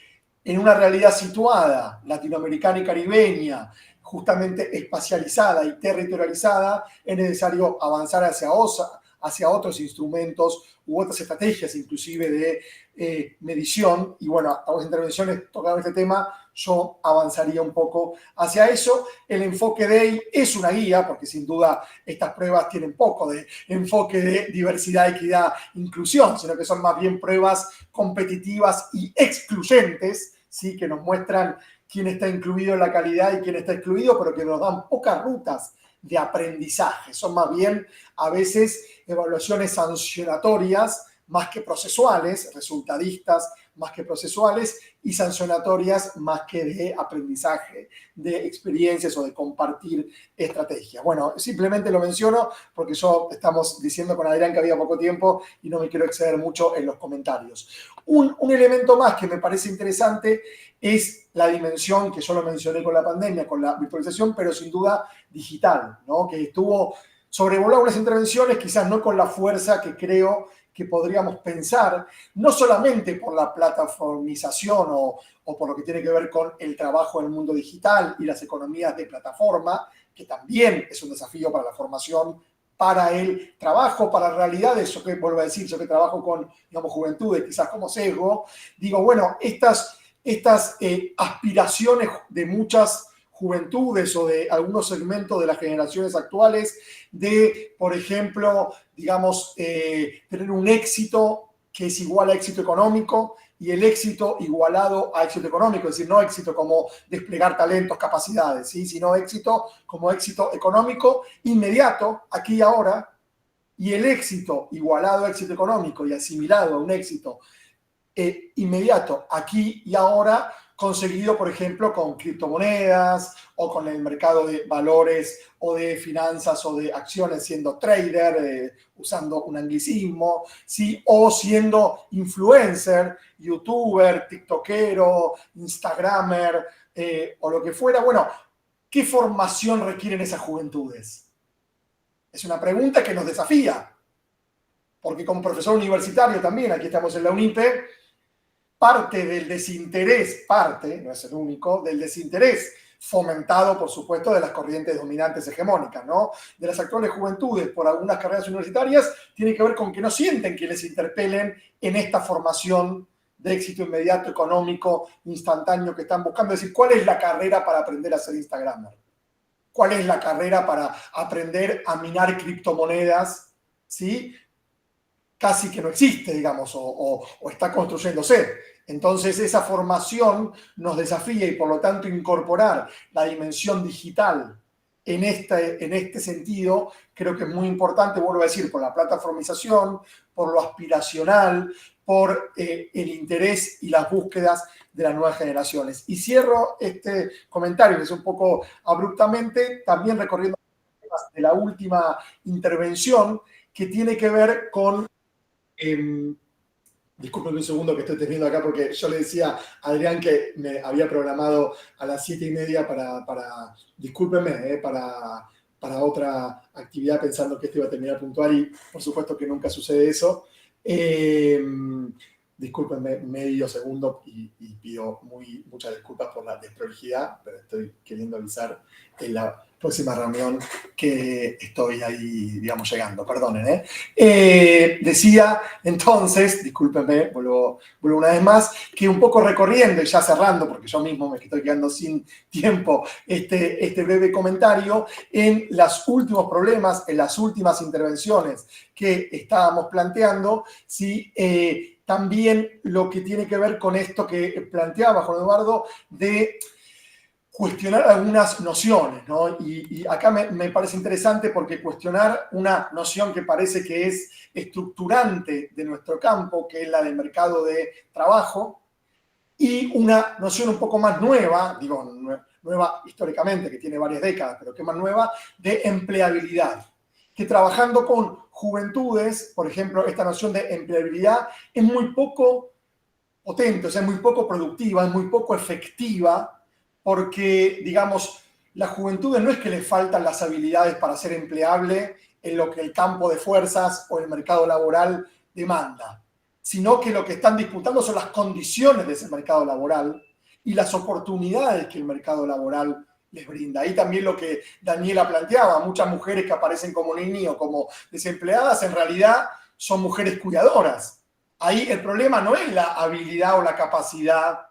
en una realidad situada, latinoamericana y caribeña, justamente espacializada y territorializada, es necesario avanzar hacia otros instrumentos u otras estrategias, inclusive de medición. Y bueno, a las intervenciones tocaron este tema, yo avanzaría un poco hacia eso. El enfoque DEI es una guía, porque sin duda estas pruebas tienen poco de enfoque de diversidad, equidad, inclusión, sino que son más bien pruebas competitivas y excluyentes, ¿sí? Que nos muestran quién está incluido en la calidad y quién está excluido, pero que nos dan pocas rutas de aprendizaje. Son más bien a veces evaluaciones sancionatorias más que procesuales, resultadistas más que procesuales, y sancionatorias más que de aprendizaje, de experiencias o de compartir estrategias. Bueno, simplemente lo menciono porque estamos diciendo con Adrián que había poco tiempo y no me quiero exceder mucho en los comentarios. Un elemento más que me parece interesante es la dimensión que yo lo mencioné con la pandemia, con la virtualización, pero sin duda digital, ¿no? Que estuvo sobrevolado unas intervenciones, quizás no con la fuerza que creo que podríamos pensar, no solamente por la plataformización o por lo que tiene que ver con el trabajo en el mundo digital y las economías de plataforma, que también es un desafío para la formación, para el trabajo, para realidades, yo que vuelvo a decir, yo que trabajo con, digamos, juventudes, quizás como sesgo, digo, bueno, estas aspiraciones de muchas juventudes o de algunos segmentos de las generaciones actuales de, por ejemplo, digamos, tener un éxito que es igual a éxito económico y el éxito igualado a éxito económico, es decir, no éxito como desplegar talentos, capacidades, ¿sí? Sino éxito como éxito económico inmediato, aquí y ahora, y el éxito igualado a éxito económico y asimilado a un éxito inmediato, aquí y ahora, conseguido, por ejemplo, con criptomonedas o con el mercado de valores o de finanzas o de acciones, siendo trader, usando un anglicismo, ¿sí? O siendo influencer, youtuber, tiktokero, instagramer o lo que fuera. Bueno, ¿qué formación requieren esas juventudes? Es una pregunta que nos desafía, porque como profesor universitario también, aquí estamos en la UNIPE, parte del desinterés, no es el único, del desinterés fomentado, por supuesto, de las corrientes dominantes hegemónicas, ¿no? De las actuales juventudes por algunas carreras universitarias, tiene que ver con que no sienten que les interpelen en esta formación de éxito inmediato, económico, instantáneo que están buscando. Es decir, ¿cuál es la carrera para aprender a ser Instagramer? ¿Cuál es la carrera para aprender a minar criptomonedas? ¿Sí? Casi que no existe, digamos, o está construyéndose. Entonces, esa formación nos desafía y, por lo tanto, incorporar la dimensión digital en este sentido, creo que es muy importante, vuelvo a decir, por la plataformización, por lo aspiracional, por el interés y las búsquedas de las nuevas generaciones. Y cierro este comentario, que es un poco abruptamente, también recorriendo temas de la última intervención, que tiene que ver con... discúlpenme un segundo que estoy teniendo acá porque yo le decía a Adrián que me había programado a las 7:30 para otra actividad pensando que esto iba a terminar puntual y por supuesto que nunca sucede eso. Discúlpenme medio segundo y pido muchas disculpas por la desprolijidad, pero estoy queriendo avisar en la próxima reunión que estoy ahí, digamos, llegando. Perdonen, decía entonces, discúlpenme, vuelvo una vez más, que un poco recorriendo y ya cerrando, porque yo mismo me estoy quedando sin tiempo, este breve comentario, en los últimos problemas, en las últimas intervenciones que estábamos planteando, ¿sí? También lo que tiene que ver con esto que planteaba Juan Eduardo de cuestionar algunas nociones, ¿no? Y acá me parece interesante porque cuestionar una noción que parece que es estructurante de nuestro campo, que es la del mercado de trabajo, y una noción un poco más nueva, digo, nueva históricamente, que tiene varias décadas, pero que es más nueva, de empleabilidad. Que trabajando con juventudes, por ejemplo, esta noción de empleabilidad es muy poco potente, o sea, es muy poco productiva, es muy poco efectiva, porque, digamos, las juventudes no es que les faltan las habilidades para ser empleable en lo que el campo de fuerzas o el mercado laboral demanda, sino que lo que están disputando son las condiciones de ese mercado laboral y las oportunidades que el mercado laboral les brinda. Ahí también lo que Daniela planteaba, muchas mujeres que aparecen como niños o como desempleadas, en realidad son mujeres cuidadoras. Ahí el problema no es la habilidad o la capacidad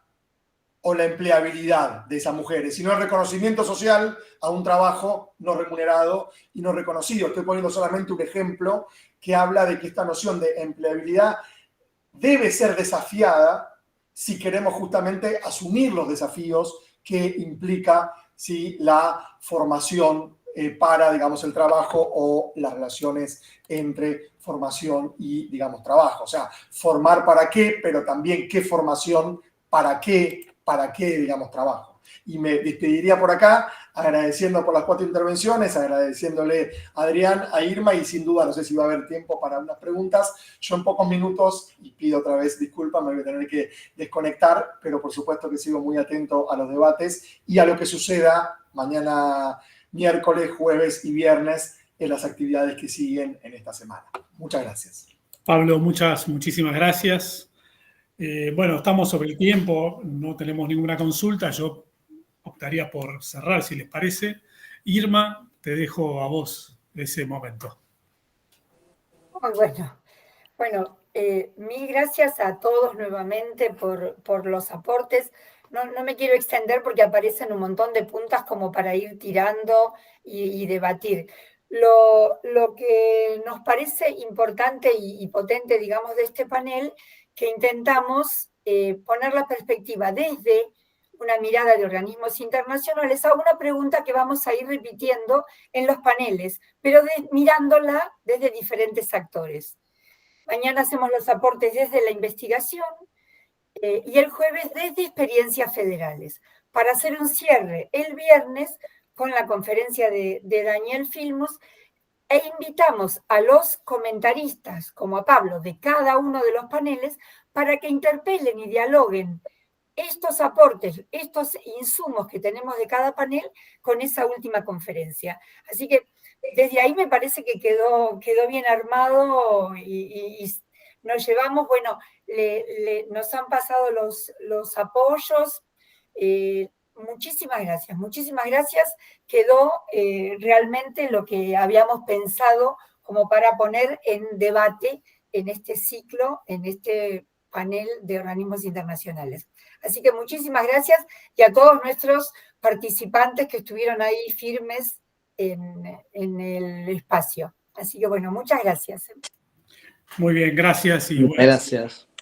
o la empleabilidad de esas mujeres, sino el reconocimiento social a un trabajo no remunerado y no reconocido. Estoy poniendo solamente un ejemplo que habla de que esta noción de empleabilidad debe ser desafiada si queremos justamente asumir los desafíos que implica, ¿sí?, la formación para, digamos, el trabajo o las relaciones entre formación y, digamos, trabajo. O sea, formar para qué, pero también qué formación, para qué, digamos, trabajo. Y me despediría por acá agradeciendo por las 4 intervenciones, agradeciéndole a Adrián, a Irma y sin duda, no sé si va a haber tiempo para unas preguntas. Yo en pocos minutos, y pido otra vez disculpas, me voy a tener que desconectar, pero por supuesto que sigo muy atento a los debates y a lo que suceda mañana, miércoles, jueves y viernes en las actividades que siguen en esta semana. Muchas gracias. Pablo, muchísimas gracias. Bueno, estamos sobre el tiempo, no tenemos ninguna consulta. Yo optaría por cerrar, si les parece. Irma, te dejo a vos ese momento. Muy bueno. Bueno, mil gracias a todos nuevamente por los aportes. No me quiero extender porque aparecen un montón de puntas como para ir tirando y debatir. Lo que nos parece importante y potente, digamos, de este panel, que intentamos poner la perspectiva desde una mirada de organismos internacionales a una pregunta que vamos a ir repitiendo en los paneles, pero mirándola desde diferentes actores. Mañana hacemos los aportes desde la investigación y el jueves desde experiencias federales, para hacer un cierre el viernes con la conferencia de Daniel Filmus, e invitamos a los comentaristas, como a Pablo, de cada uno de los paneles, para que interpelen y dialoguen estos aportes, estos insumos que tenemos de cada panel con esa última conferencia. Así que desde ahí me parece que quedó bien armado y nos llevamos, bueno, nos han pasado los apoyos. Muchísimas gracias. Quedó realmente lo que habíamos pensado como para poner en debate en este ciclo, en este panel de organismos internacionales. Así que muchísimas gracias y a todos nuestros participantes que estuvieron ahí firmes en el espacio. Así que bueno, muchas gracias. Muy bien, gracias. Gracias.